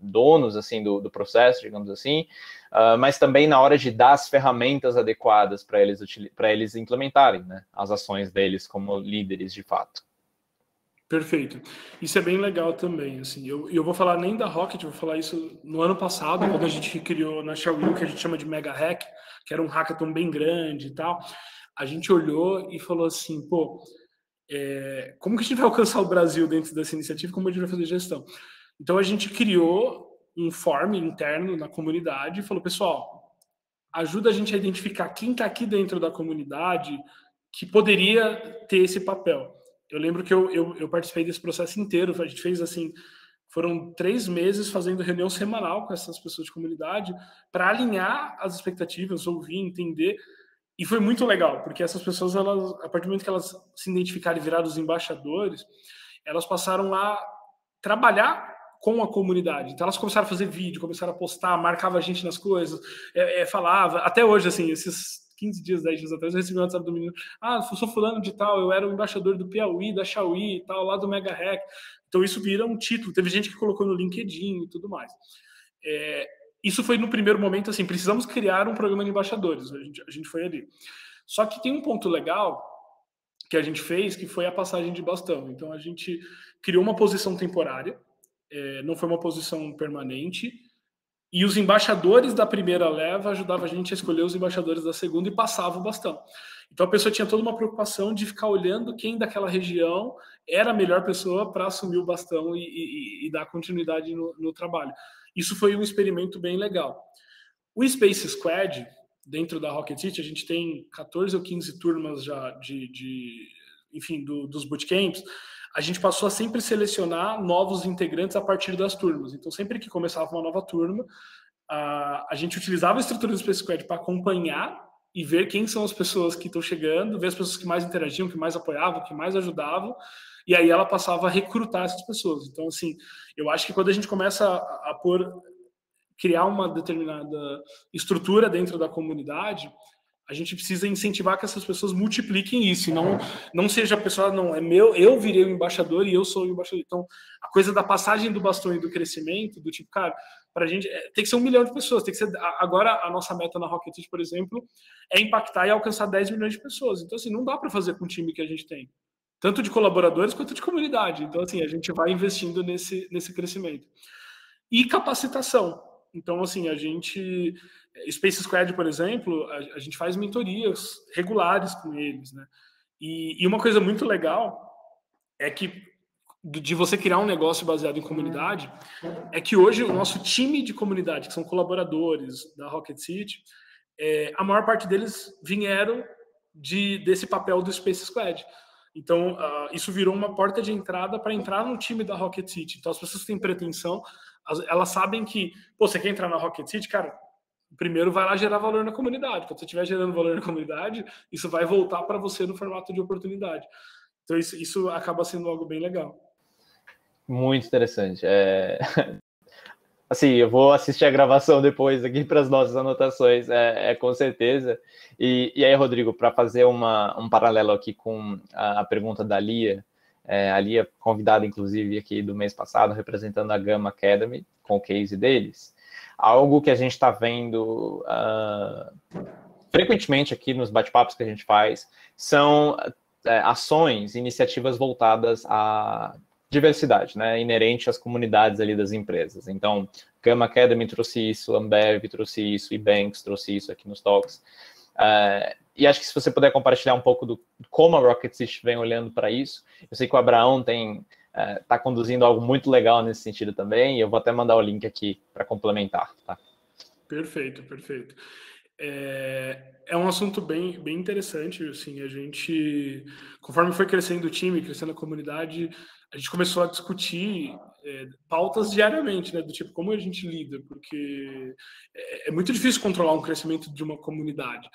donos assim do processo, digamos assim, mas também na hora de dar as ferramentas adequadas para eles implementarem, né, as ações deles como líderes de fato. Perfeito. Isso é bem legal também. Assim, eu vou falar nem da Rocket, vou falar isso no ano passado, quando a gente criou na Shawil, que a gente chama de Mega Hack, que era um hackathon bem grande e tal. A gente olhou e falou assim, pô, como que a gente vai alcançar o Brasil dentro dessa iniciativa? Como a gente vai fazer gestão? Então a gente criou um form interno na comunidade e falou, pessoal, ajuda a gente a identificar quem está aqui dentro da comunidade que poderia ter esse papel. Eu lembro que eu participei desse processo inteiro. A gente fez assim, foram 3 meses fazendo reunião semanal com essas pessoas de comunidade para alinhar as expectativas, ouvir, entender. E foi muito legal, porque essas pessoas, elas, a partir do momento que elas se identificaram e viraram os embaixadores, elas passaram a trabalhar com a comunidade. Então elas começaram a fazer vídeo, começaram a postar, marcava a gente nas coisas, falava. Até hoje, assim, esses 15 dias, 10 dias atrás, eu recebi um WhatsApp do menino. Eu sou fulano de tal, eu era o embaixador do Piauí, da Shawil e tal, lá do Mega Hack. Então isso vira um título. Teve gente que colocou no LinkedIn e tudo mais. Isso foi no primeiro momento, assim, precisamos criar um programa de embaixadores. A gente foi ali. Só que tem um ponto legal que a gente fez, que foi a passagem de bastão. Então, a gente criou uma posição temporária, não foi uma posição permanente, e os embaixadores da primeira leva ajudavam a gente a escolher os embaixadores da segunda e passava o bastão. Então, a pessoa tinha toda uma preocupação de ficar olhando quem daquela região era a melhor pessoa para assumir o bastão e dar continuidade no trabalho. Isso foi um experimento bem legal. O Space Squad, dentro da Rocket City, a gente tem 14 ou 15 turmas já enfim, dos bootcamps. A gente passou a sempre selecionar novos integrantes a partir das turmas. Então, sempre que começava uma nova turma, a gente utilizava a estrutura do Space Squad para acompanhar e ver quem são as pessoas que estão chegando, ver as pessoas que mais interagiam, que mais apoiavam, que mais ajudavam, e aí ela passava a recrutar essas pessoas. Então, assim, eu acho que quando a gente começa a criar uma determinada estrutura dentro da comunidade, a gente precisa incentivar que essas pessoas multipliquem isso, e não seja a pessoa, não, é meu, eu virei o embaixador e eu sou o embaixador. Então, a coisa da passagem do bastão e do crescimento, do tipo, cara, para a gente tem que ser 1 milhão de pessoas, tem que ser, agora a nossa meta na Rocket City, por exemplo, é impactar e alcançar 10 milhões de pessoas. Então, assim, não dá para fazer com o time que a gente tem, tanto de colaboradores quanto de comunidade. Então, assim, a gente vai investindo nesse crescimento. E capacitação. Então, assim, a gente... Space Squad, por exemplo, a gente faz mentorias regulares com eles, né? E uma coisa muito legal é que de você criar um negócio baseado em comunidade é que hoje o nosso time de comunidade, que são colaboradores da Rocket City, a maior parte deles vieram desse papel do Space Squad. Então, isso virou uma porta de entrada para entrar no time da Rocket City. Então, as pessoas que têm pretensão, elas sabem que, pô, você quer entrar na Rocket City, cara, primeiro vai lá gerar valor na comunidade. Quando você estiver gerando valor na comunidade, isso vai voltar para você no formato de oportunidade. Então, isso acaba sendo algo bem legal. Muito interessante. Assim, eu vou assistir a gravação depois aqui para as nossas anotações, com certeza. E aí, Rodrigo, para fazer um paralelo aqui com a pergunta da Lia, a Lia, convidada, inclusive, aqui do mês passado, representando a Gamma Academy, com o case deles. Algo que a gente está vendo frequentemente aqui nos bate-papos que a gente faz são ações, iniciativas voltadas à diversidade, né, inerente às comunidades ali das empresas. Então, Gamma Academy trouxe isso, Ambev trouxe isso, Ebanks trouxe isso aqui nos talks. E acho que se você puder compartilhar um pouco do como a Rocket City vem olhando para isso. Eu sei que o Abraão está conduzindo algo muito legal nesse sentido também, e eu vou até mandar o link aqui para complementar. Tá? Perfeito, perfeito. É um assunto bem interessante, assim, a gente, conforme foi crescendo o time, crescendo a comunidade, a gente começou a discutir pautas diariamente, né, do tipo, como a gente lida, porque é muito difícil controlar um crescimento de uma comunidade.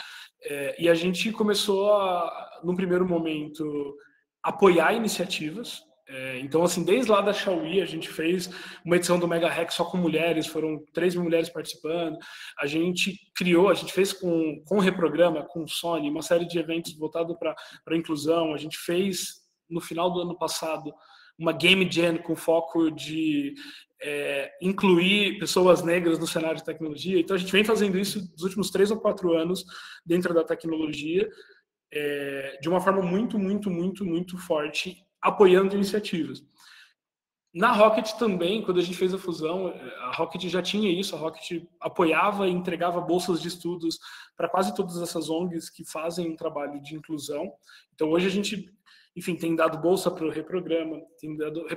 E a gente começou a, num primeiro momento, apoiar iniciativas. Então, assim, desde lá da Xiaomi, a gente fez uma edição do Mega Hack só com mulheres, foram 3 mil mulheres participando. A gente fez com o Reprograma, com o Sony, uma série de eventos voltados para a inclusão. A gente fez, no final do ano passado, uma Game Jam com foco de incluir pessoas negras no cenário de tecnologia. Então, a gente vem fazendo isso nos últimos 3 ou 4 anos dentro da tecnologia, de uma forma muito forte, apoiando iniciativas. Na Rocket também, quando a gente fez a fusão, a Rocket já tinha isso, a Rocket apoiava e entregava bolsas de estudos para quase todas essas ONGs que fazem um trabalho de inclusão. Então, hoje a gente, enfim, tem dado bolsa para o Reprograma,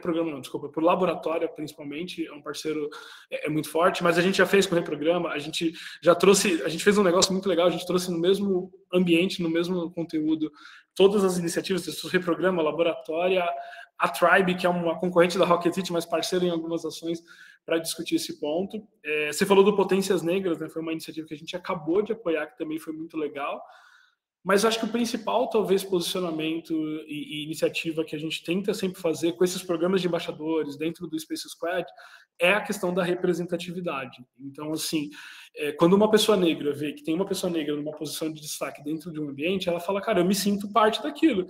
para o Laboratório, principalmente, é um parceiro muito forte, mas a gente já fez com o Reprograma, a gente fez um negócio muito legal, a gente trouxe no mesmo ambiente, no mesmo conteúdo, todas as iniciativas, o Reprograma, Laboratório, a Tribe, que é uma concorrente da Rocket City, mas parceira em algumas ações para discutir esse ponto. Você falou do Potências Negras, né? Foi uma iniciativa que a gente acabou de apoiar, que também foi muito legal. Mas acho que o principal, talvez, posicionamento e iniciativa que a gente tenta sempre fazer com esses programas de embaixadores dentro do Space Squad é a questão da representatividade. Então, assim, quando uma pessoa negra vê que tem uma pessoa negra numa posição de destaque dentro de um ambiente, ela fala, cara, eu me sinto parte daquilo.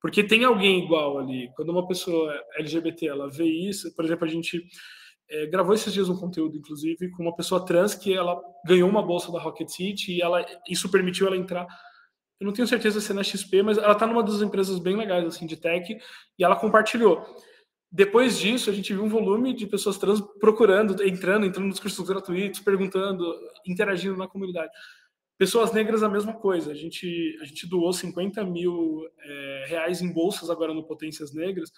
Porque tem alguém igual ali. Quando uma pessoa LGBT, ela vê isso, por exemplo, a gente gravou esses dias um conteúdo, inclusive, com uma pessoa trans que ela ganhou uma bolsa da Rocket City e isso permitiu ela entrar, eu não tenho certeza se é na XP, mas ela está numa das empresas bem legais, assim, de tech, e ela compartilhou. Depois disso, a gente viu um volume de pessoas trans procurando, entrando nos cursos gratuitos, perguntando, interagindo na comunidade. Pessoas negras, a mesma coisa. A gente doou 50 mil reais em bolsas agora no Potências Negras.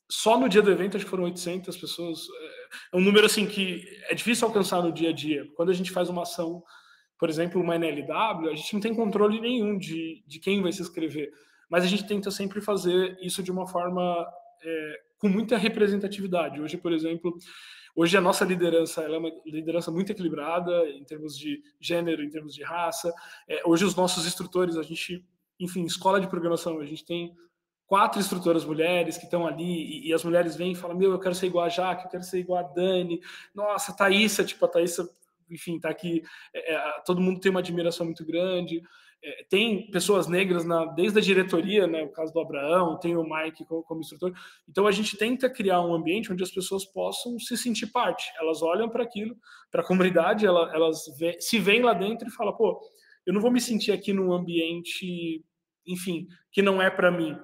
Só no dia do evento, acho que foram 800 pessoas. É um número assim que é difícil alcançar no dia a dia. Quando a gente faz uma ação, por exemplo, uma NLW, a gente não tem controle nenhum de quem vai se inscrever. Mas a gente tenta sempre fazer isso de uma forma com muita representatividade. Hoje, por exemplo, a nossa liderança ela é uma liderança muito equilibrada em termos de gênero, em termos de raça. Hoje os nossos instrutores, a gente, enfim, escola de programação, a gente tem 4 instrutoras mulheres que estão ali e as mulheres vêm e falam, eu quero ser igual a Jaque, eu quero ser igual a Dani. Nossa, a Thaísa, enfim, tá aqui, todo mundo tem uma admiração muito grande. Tem pessoas negras desde a diretoria, né, o caso do Abraão, tem o Mike como instrutor. Então a gente tenta criar um ambiente onde as pessoas possam se sentir parte. Elas olham para aquilo, para a comunidade, elas se veem lá dentro e falam, pô, eu não vou me sentir aqui num ambiente, enfim, que não é para mim.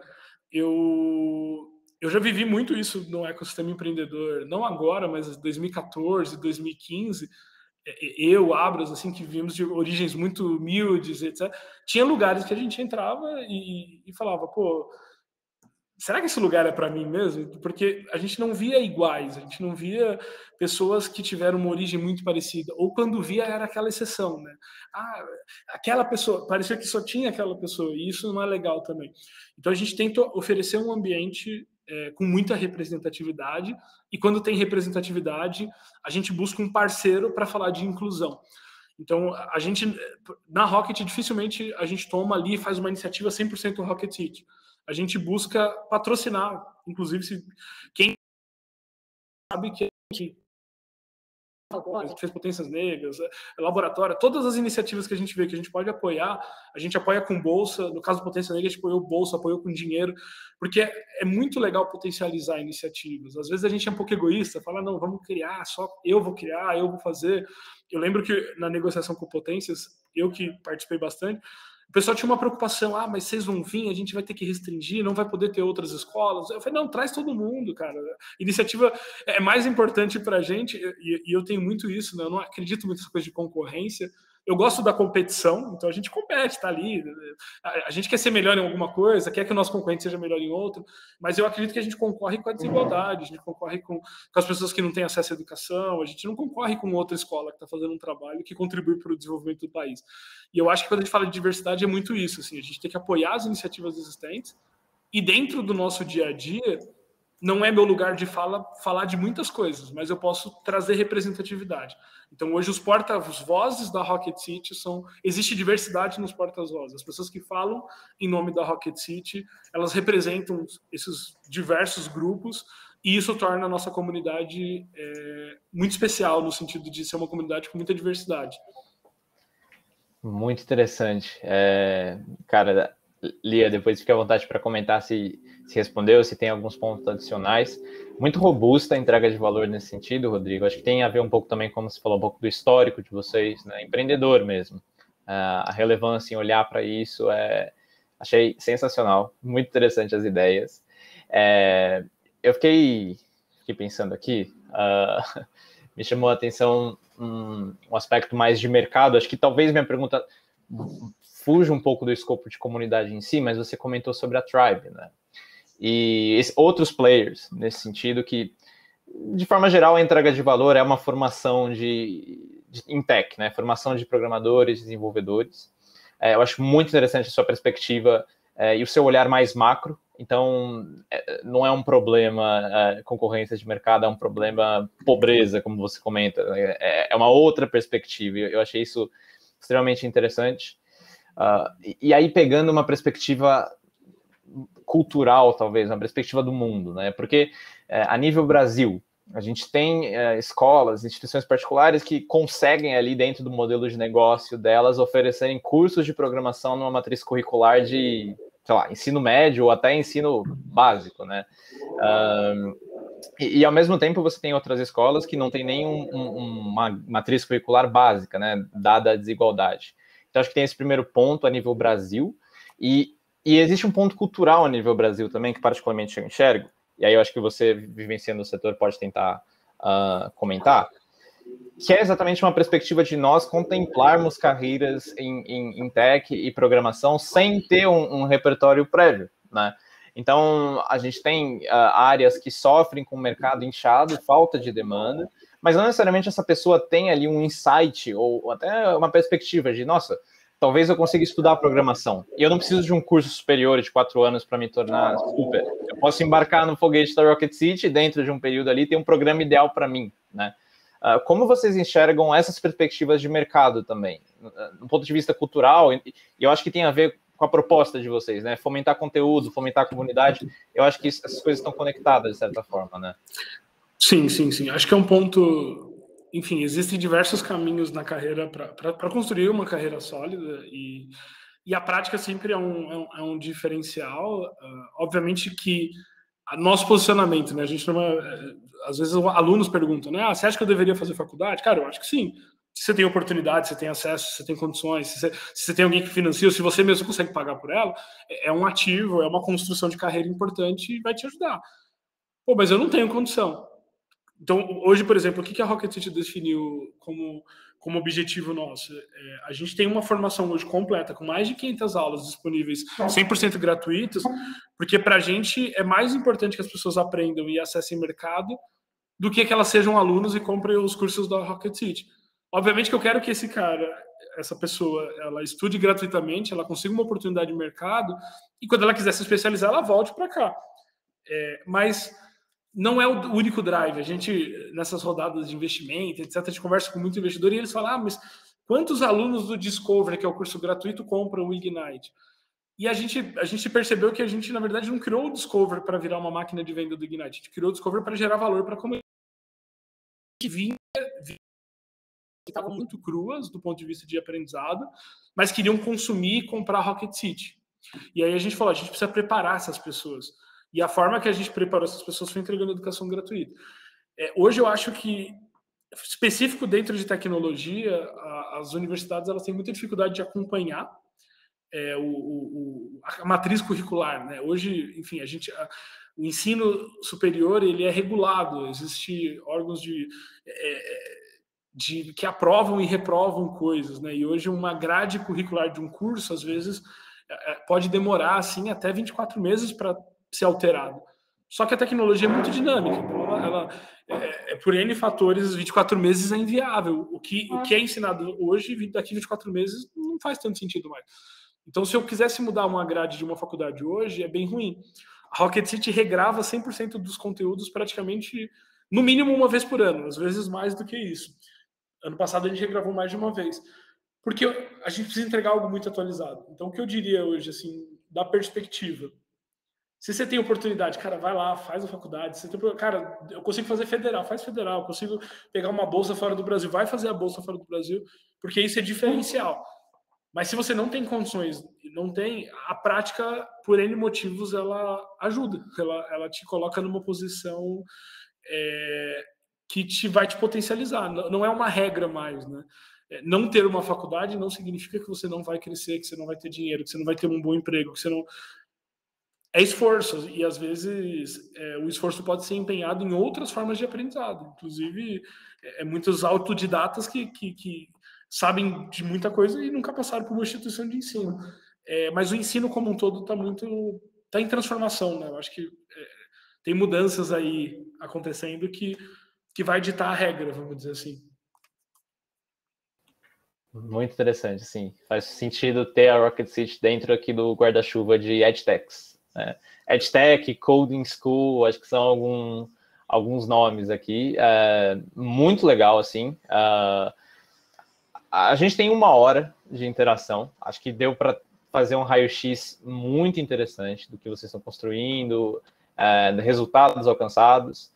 Eu já vivi muito isso no ecossistema empreendedor, não agora, mas 2014, 2015. Eu, Abras, assim, que vimos de origens muito humildes, etc. Tinha lugares que a gente entrava e falava, pô, será que esse lugar é para mim mesmo? Porque a gente não via iguais, a gente não via pessoas que tiveram uma origem muito parecida, ou quando via era aquela exceção, né? Ah, aquela pessoa, parecia que só tinha aquela pessoa, e isso não é legal também. Então a gente tenta oferecer um ambiente com muita representatividade, e quando tem representatividade, a gente busca um parceiro para falar de inclusão. Então, a gente, na Rocket, dificilmente a gente toma ali e faz uma iniciativa 100% Rocket City. A gente busca patrocinar, inclusive, quem sabe que a gente fez Potências Negras, laboratório, todas as iniciativas que a gente vê que a gente pode apoiar, a gente apoia com bolsa. No caso do Potência Negra, a gente apoiou bolsa, apoiou com dinheiro, porque é muito legal potencializar iniciativas. Às vezes a gente é um pouco egoísta, fala, não, vamos criar, só eu vou criar, eu vou fazer. Eu lembro que na negociação com Potências, eu que participei bastante, o pessoal tinha uma preocupação, mas vocês vão vir, a gente vai ter que restringir, não vai poder ter outras escolas. Eu falei, não, traz todo mundo, cara. Iniciativa é mais importante para a gente, e eu tenho muito isso, né? Eu não acredito muito nessa coisa de concorrência. Eu gosto da competição, então a gente compete, tá ali. A gente quer ser melhor em alguma coisa, quer que o nosso concorrente seja melhor em outra, mas eu acredito que a gente concorre com a desigualdade, a gente concorre com as pessoas que não têm acesso à educação, a gente não concorre com outra escola que está fazendo um trabalho que contribui para o desenvolvimento do país. E eu acho que quando a gente fala de diversidade é muito isso, assim, a gente tem que apoiar as iniciativas existentes e dentro do nosso dia a dia, não é meu lugar de falar de muitas coisas, mas eu posso trazer representatividade. Então, hoje, os porta-vozes da Rocket City existe diversidade nos porta-vozes. As pessoas que falam em nome da Rocket City, elas representam esses diversos grupos e isso torna a nossa comunidade muito especial, no sentido de ser uma comunidade com muita diversidade. Muito interessante. Cara, Lia, depois fique à vontade para comentar se respondeu, se tem alguns pontos adicionais. Muito robusta a entrega de valor nesse sentido, Rodrigo. Acho que tem a ver um pouco também, como você falou, um pouco do histórico de vocês, né? Empreendedor mesmo. A relevância em olhar para isso achei sensacional, muito interessante as ideias. Eu fiquei pensando aqui, me chamou a atenção um aspecto mais de mercado. Acho que talvez minha pergunta fuja um pouco do escopo de comunidade em si, mas você comentou sobre a Tribe, né? E outros players, nesse sentido, que, de forma geral, a entrega de valor é uma formação em tech, né? Formação de programadores, desenvolvedores. Eu acho muito interessante a sua perspectiva e o seu olhar mais macro. Então, não é um problema concorrência de mercado, é um problema pobreza, como você comenta. É uma outra perspectiva. Eu achei isso extremamente interessante. E aí, pegando uma perspectiva cultural, talvez, uma perspectiva do mundo, né? Porque a nível Brasil, a gente tem escolas, instituições particulares que conseguem ali dentro do modelo de negócio delas oferecerem cursos de programação numa matriz curricular de, sei lá, ensino médio ou até ensino básico, né? E ao mesmo tempo você tem outras escolas que não tem nem uma matriz curricular básica, né? Dada a desigualdade. Então acho que tem esse primeiro ponto a nível Brasil e existe um ponto cultural a nível Brasil também, que particularmente eu enxergo, e aí eu acho que você, vivenciando o setor, pode tentar comentar, que é exatamente uma perspectiva de nós contemplarmos carreiras em tech e programação sem ter um repertório prévio, né? Então, a gente tem áreas que sofrem com o mercado inchado, falta de demanda, mas não necessariamente essa pessoa tem ali um insight ou até uma perspectiva de, nossa, talvez eu consiga estudar programação. E eu não preciso de um curso superior de 4 anos para me tornar super. Eu posso embarcar no foguete da Rocket City, dentro de um período ali, tem um programa ideal para mim, né? Como vocês enxergam essas perspectivas de mercado também? Do ponto de vista cultural, e eu acho que tem a ver com a proposta de vocês, né? Fomentar conteúdo, fomentar a comunidade. Eu acho que essas coisas estão conectadas, de certa forma, né? Sim. Acho que é um ponto enfim, existem diversos caminhos na carreira para construir uma carreira sólida e a prática sempre é um diferencial. Obviamente que nosso posicionamento, né? A gente não às vezes alunos perguntam, né? Você acha que eu deveria fazer faculdade? Cara, eu acho que sim. Se você tem oportunidade, se você tem acesso, se você tem condições, se você tem alguém que financia, ou se você mesmo consegue pagar por ela, é um ativo, é uma construção de carreira importante e vai te ajudar. Pô, mas eu não tenho condição. Então, hoje, por exemplo, o que a Rocket City definiu como objetivo nosso? A gente tem uma formação hoje completa, com mais de 500 aulas disponíveis, 100% gratuitas, porque para a gente é mais importante que as pessoas aprendam e acessem mercado do que elas sejam alunos e comprem os cursos da Rocket City. Obviamente que eu quero que essa pessoa, ela estude gratuitamente, ela consiga uma oportunidade de mercado e quando ela quiser se especializar, ela volte para cá. Mas não é o único drive. A gente, nessas rodadas de investimento, etc., a gente conversa com muito investidor e eles falam, mas quantos alunos do Discovery, que é o curso gratuito, compram o Ignite? E a gente percebeu que a gente, na verdade, não criou o Discovery para virar uma máquina de venda do Ignite. A gente criou o Discovery para gerar valor para a comunidade. Estavam muito cruas do ponto de vista de aprendizado, mas queriam consumir e comprar Rocket City. E aí a gente falou, a gente precisa preparar essas pessoas. E a forma que a gente preparou essas pessoas foi entregando educação gratuita. Hoje eu acho que, específico dentro de tecnologia, as universidades elas têm muita dificuldade de acompanhar a matriz curricular, né? Hoje, enfim, o ensino superior ele é regulado, existem órgãos que aprovam e reprovam coisas, né? E hoje uma grade curricular de um curso, às vezes, pode demorar assim até 24 meses para ser alterado. Só que a tecnologia é muito dinâmica, então ela por N fatores, 24 meses é inviável. O que é ensinado hoje, daqui 24 meses, não faz tanto sentido mais. Então, se eu quisesse mudar uma grade de uma faculdade hoje, é bem ruim. A Rocket City regrava 100% dos conteúdos praticamente, no mínimo, uma vez por ano, às vezes mais do que isso. Ano passado a gente regravou mais de uma vez. Porque a gente precisa entregar algo muito atualizado. Então, o que eu diria hoje, assim, da perspectiva, se você tem oportunidade, cara, vai lá, faz a faculdade. Cara, eu consigo fazer federal, faz federal. Eu consigo pegar uma bolsa fora do Brasil, vai fazer a bolsa fora do Brasil, porque isso é diferencial. Mas se você não tem condições, não tem, a prática, por N motivos, ela ajuda. Ela te coloca numa posição que vai te potencializar. Não é uma regra mais, né? Não ter uma faculdade não significa que você não vai crescer, que você não vai ter dinheiro, que você não vai ter um bom emprego, que você não... É esforço, e às vezes o esforço pode ser empenhado em outras formas de aprendizado. Inclusive, muitos autodidatas que sabem de muita coisa e nunca passaram por uma instituição de ensino. Mas o ensino como um todo está em transformação, né? Eu acho que tem mudanças aí acontecendo que vai ditar a regra, vamos dizer assim. Muito interessante, sim. Faz sentido ter a Rocket City dentro aqui do guarda-chuva de EdTechs. Né? EdTech, Coding School, acho que são alguns nomes aqui. Muito legal, assim. A gente tem 1 hora de interação. Acho que deu para fazer um raio-x muito interessante do que vocês estão construindo, resultados alcançados.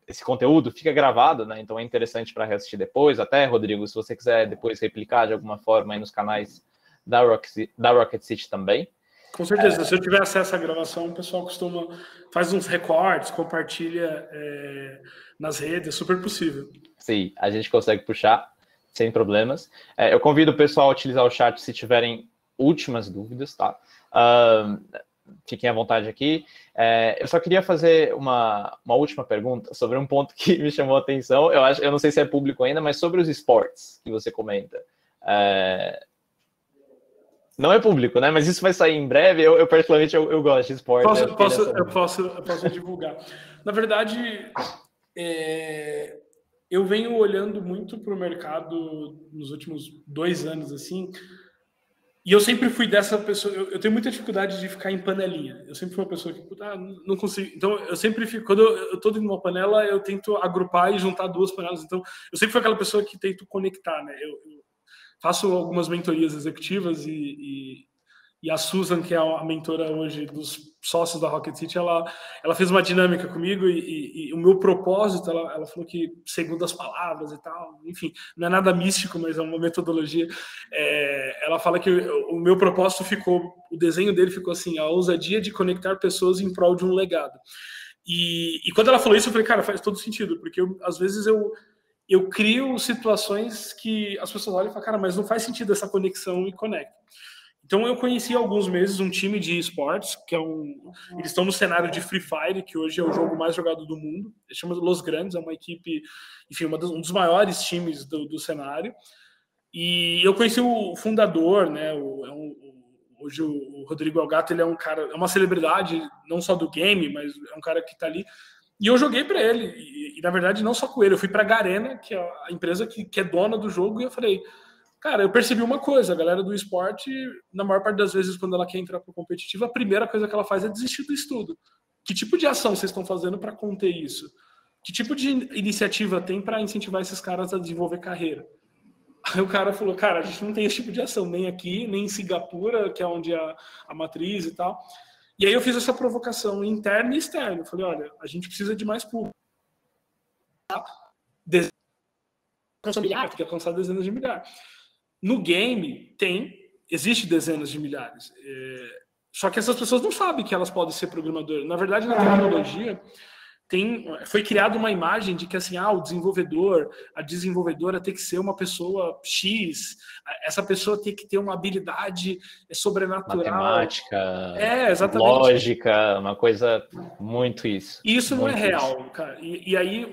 Esse conteúdo fica gravado, né? Então é interessante para reassistir depois. Até, Rodrigo, se você quiser depois replicar de alguma forma aí nos canais da Rocket City também. Com certeza. Se eu tiver acesso à gravação, o pessoal faz uns recortes, compartilha nas redes, é super possível. Sim, a gente consegue puxar sem problemas. Eu convido o pessoal a utilizar o chat se tiverem últimas dúvidas, tá? Fiquem à vontade aqui. Eu só queria fazer uma última pergunta sobre um ponto que me chamou a atenção. Eu não sei se é público ainda, mas sobre os esportes que você comenta. Não é público, né? Mas isso vai sair em breve. Eu particularmente, eu gosto de esportes. Eu posso divulgar. Na verdade, eu venho olhando muito para o mercado nos últimos 2 anos, assim, e eu sempre fui dessa pessoa. Eu tenho muita dificuldade de ficar em panelinha. Eu sempre fui uma pessoa que não consigo. Então, eu sempre fico. Quando eu estou dentro de uma panela, eu tento agrupar e juntar 2 panelas. Então, eu sempre fui aquela pessoa que tento conectar, né? Eu faço algumas mentorias executivas e a Susan, que é a mentora hoje dos sócios da Rocket City, ela fez uma dinâmica comigo e o meu propósito, ela falou que, segundo as palavras e tal, enfim, não é nada místico, mas é uma metodologia. Ela fala que o meu propósito o desenho dele ficou assim: a ousadia de conectar pessoas em prol de um legado. E quando ela falou isso, eu falei, cara, faz todo sentido, porque às vezes eu crio situações que as pessoas olham e falam, cara, mas não faz sentido essa conexão e conecta. Então eu conheci há alguns meses um time de esportes, eles estão no cenário de Free Fire, que hoje é o jogo mais jogado do mundo. Eles chamam Los Grandes, é uma equipe, enfim, um dos maiores times do cenário. E eu conheci o fundador, né? Hoje o Rodrigo Elgato, ele é um cara, é uma celebridade, não só do game, mas é um cara que está ali. E eu joguei para ele, e na verdade não só com ele, eu fui para a Garena, que é a empresa que é dona do jogo, e eu falei, cara, eu percebi uma coisa, a galera do esporte, na maior parte das vezes, quando ela quer entrar para o competitivo, a primeira coisa que ela faz é desistir do estudo. Que tipo de ação vocês estão fazendo para conter isso? Que tipo de iniciativa tem para incentivar esses caras a desenvolver carreira? Aí o cara falou, cara, a gente não tem esse tipo de ação, nem aqui, nem em Singapura, que é onde é a matriz e tal. E aí eu fiz essa provocação interna e externa. Eu falei, olha, a gente precisa de mais público. Alcançar milhares, tem que alcançar dezenas de milhares. No game, existe dezenas de milhares. Só que essas pessoas não sabem que elas podem ser programadoras. Na verdade, na tecnologia, foi criada uma imagem de que assim, o desenvolvedor, a desenvolvedora tem que ser uma pessoa X, essa pessoa tem que ter uma habilidade sobrenatural. Matemática, exatamente. Lógica, uma coisa muito isso. Isso muito não é real, isso. Cara. E aí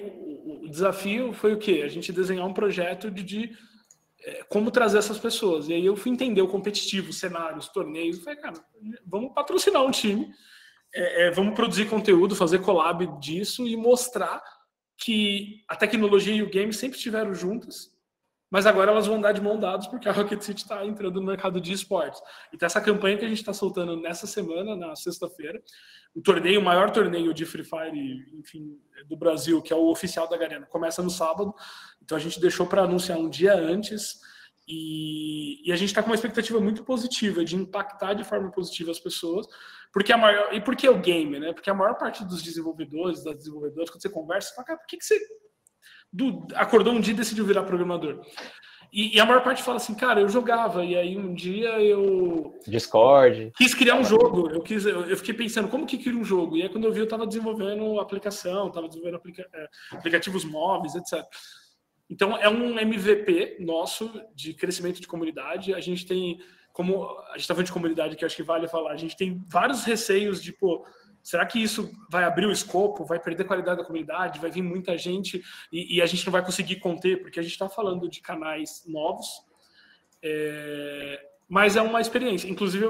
o desafio foi o quê? A gente desenhar um projeto de como trazer essas pessoas. E aí eu fui entender o competitivo, os cenários, os torneios. Eu falei, cara, vamos patrocinar um time. Vamos produzir conteúdo, fazer collab disso e mostrar que a tecnologia e o game sempre estiveram juntas, mas agora elas vão andar de mão dadas porque a Rocket City está entrando no mercado de esportes. Então essa campanha que a gente está soltando nessa semana, na sexta-feira, o maior torneio de Free Fire, enfim, do Brasil, que é o oficial da Garena, começa no sábado, então a gente deixou para anunciar um dia antes. E a gente está com uma expectativa muito positiva de impactar de forma positiva as pessoas, e por que o game, né? Porque a maior parte dos desenvolvedores, das desenvolvedoras, quando você conversa, você fala, cara, por que você acordou um dia e decidiu virar programador? E a maior parte fala assim, cara, eu jogava, e aí um dia eu... Discord. Quis criar um jogo, eu fiquei pensando, como que cria um jogo? E aí quando eu vi, eu estava desenvolvendo aplicação, estava desenvolvendo aplicativos móveis, etc. Então, é um MVP nosso de crescimento de comunidade. A gente tem, como a gente está falando de comunidade, que eu acho que vale falar, a gente tem vários receios de, será que isso vai abrir o escopo, vai perder a qualidade da comunidade, vai vir muita gente e a gente não vai conseguir conter, porque a gente está falando de canais novos, mas é uma experiência. Inclusive,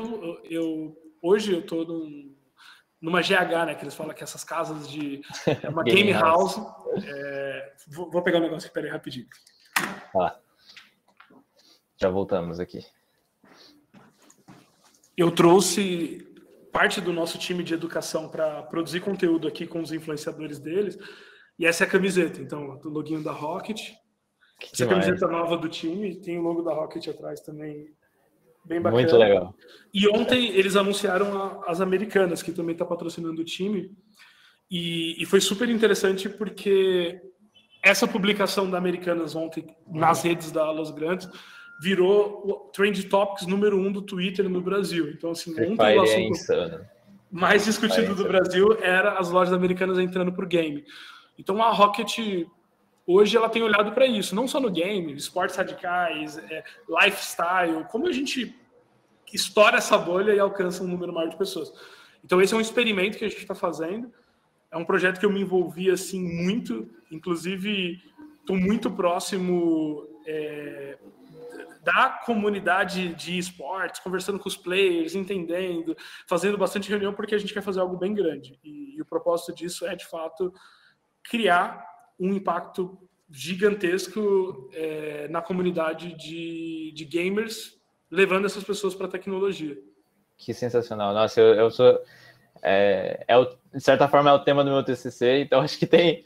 hoje eu estou numa GH, né, que eles falam que essas casas de... uma game house. Vou pegar um negócio aqui, peraí, rapidinho. Já voltamos aqui. Eu trouxe parte do nosso time de educação para produzir conteúdo aqui com os influenciadores deles, e essa é a camiseta. Então, o loginho da Rocket. Essa é a camiseta nova do time, tem o logo da Rocket atrás também. Bem bacana. Muito legal. E ontem eles anunciaram as Americanas, que também está patrocinando o time. E foi super interessante porque essa publicação da Americanas ontem nas redes da Los Grandes virou o Trend Topics número 1 do Twitter no Brasil. Então, assim, ontem o assunto mais discutido do Brasil era as lojas americanas entrando para o game. Então, a Rocket... Hoje ela tem olhado para isso, não só no game, esportes radicais, lifestyle, como a gente estoura essa bolha e alcança um número maior de pessoas. Então esse é um experimento que a gente está fazendo, é um projeto que eu me envolvi assim muito, inclusive estou muito próximo da comunidade de esportes, conversando com os players, entendendo, fazendo bastante reunião porque a gente quer fazer algo bem grande. E o propósito disso é, de fato, criar um impacto gigantesco na comunidade de gamers, levando essas pessoas para a tecnologia. Que sensacional. Nossa, eu sou... de certa forma, é o tema do meu TCC, então acho que tem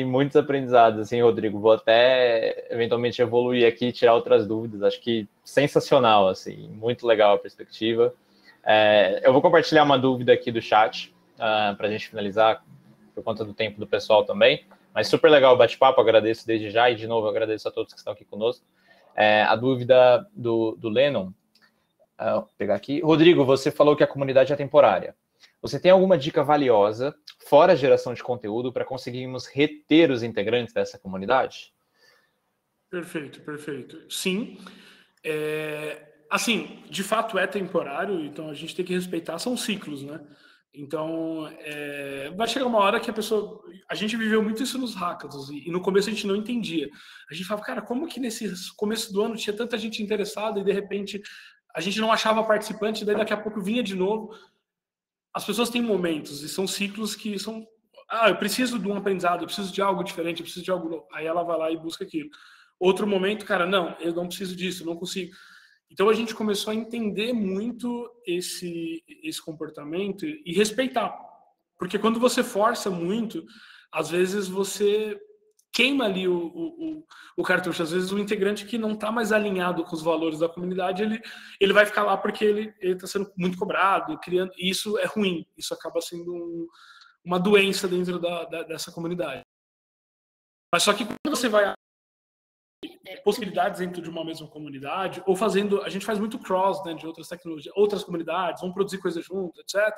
muitos aprendizados, assim, Rodrigo. Vou até, eventualmente, evoluir aqui e tirar outras dúvidas. Acho que sensacional, assim, muito legal a perspectiva. Eu vou compartilhar uma dúvida aqui do chat para a gente finalizar, por conta do tempo do pessoal também. Mas super legal o bate-papo, agradeço desde já, e de novo agradeço a todos que estão aqui conosco. A dúvida do Lennon, vou pegar aqui. Rodrigo, você falou que a comunidade é temporária. Você tem alguma dica valiosa, fora a geração de conteúdo, para conseguirmos reter os integrantes dessa comunidade? Perfeito, perfeito. Sim. Assim, de fato é temporário, então a gente tem que respeitar, são ciclos, né? Então, vai chegar uma hora que a gente viveu muito isso nos hackathons, e no começo a gente não entendia. A gente falava, cara, como que nesse começo do ano tinha tanta gente interessada e de repente a gente não achava participante, daí daqui a pouco vinha de novo. As pessoas têm momentos e são ciclos que são... eu preciso de um aprendizado, eu preciso de algo diferente, eu preciso de algo novo. Aí ela vai lá e busca aquilo. Outro momento, cara, não, eu não preciso disso, eu não consigo. Então a gente começou a entender muito esse comportamento e respeitar. Porque quando você força muito, às vezes você queima ali o cartucho. Às vezes o integrante que não está mais alinhado com os valores da comunidade, ele vai ficar lá porque ele está sendo muito cobrado, criando, e isso é ruim. Isso acaba sendo uma doença dentro dessa comunidade. Mas só que quando você vai possibilidades dentro de uma mesma comunidade, ou a gente faz muito cross, né, de outras tecnologias, outras comunidades, vão produzir coisas junto, etc.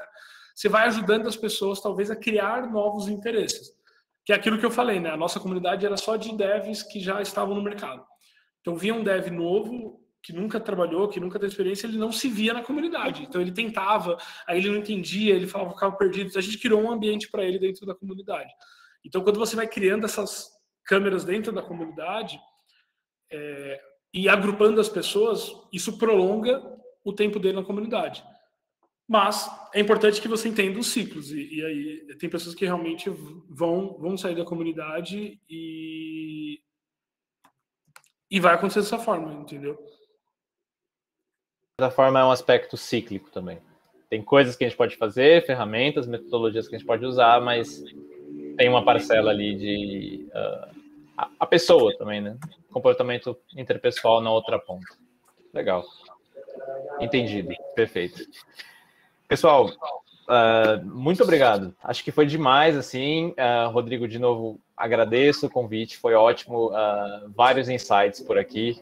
Você vai ajudando as pessoas, talvez, a criar novos interesses. Que é aquilo que eu falei, né? A nossa comunidade era só de devs que já estavam no mercado. Então, via um dev novo, que nunca trabalhou, que nunca teve experiência, ele não se via na comunidade. Então, ele tentava, aí ele não entendia, ele ficava perdido. A gente criou um ambiente para ele dentro da comunidade. Então, quando você vai criando essas câmeras dentro da comunidade, e agrupando as pessoas, isso prolonga o tempo dele na comunidade. Mas é importante que você entenda os ciclos. E aí tem pessoas que realmente vão sair da comunidade e vai acontecer dessa forma, entendeu? Dessa forma é um aspecto cíclico também. Tem coisas que a gente pode fazer, ferramentas, metodologias que a gente pode usar, mas tem uma parcela ali de... a pessoa também, né? Comportamento interpessoal na outra ponta. Legal. Entendido. Perfeito. Pessoal, muito obrigado. Acho que foi demais, assim. Rodrigo, de novo, agradeço o convite. Foi ótimo. Vários insights por aqui.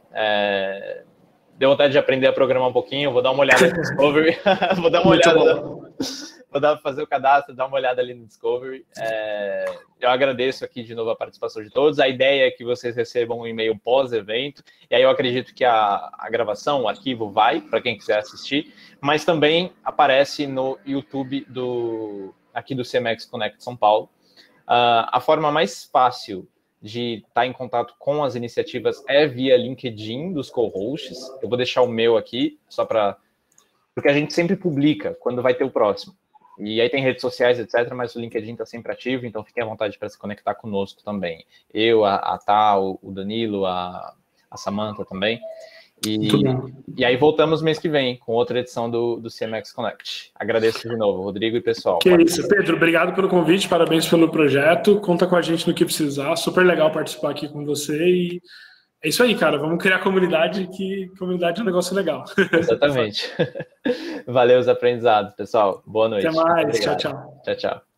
Deu vontade de aprender a programar um pouquinho. Vou dar uma olhada no Discovery. Vou dar uma olhada... Vou fazer o cadastro, dar uma olhada ali no Discovery. Eu agradeço aqui de novo a participação de todos. A ideia é que vocês recebam um e-mail pós-evento, e aí eu acredito que a gravação, o arquivo vai para quem quiser assistir, mas também aparece no YouTube aqui do CMX Connect São Paulo. A forma mais fácil de estar em contato com as iniciativas é via LinkedIn dos co-hosts. Eu vou deixar o meu aqui, só para... Porque a gente sempre publica quando vai ter o próximo. E aí tem redes sociais, etc., mas o LinkedIn está sempre ativo, então fiquem à vontade para se conectar conosco também. Eu, a Tá, o Danilo, a Samantha também. E aí voltamos mês que vem com outra edição do CMX Connect. Agradeço de novo, Rodrigo e pessoal. Que isso, Pedro, obrigado pelo convite, parabéns pelo projeto, conta com a gente no que precisar, super legal participar aqui com você e é isso aí, cara, vamos criar comunidade, que comunidade é um negócio legal. Exatamente. Valeu os aprendizados, pessoal. Boa noite. Até mais, tchau, tchau. Tchau, tchau.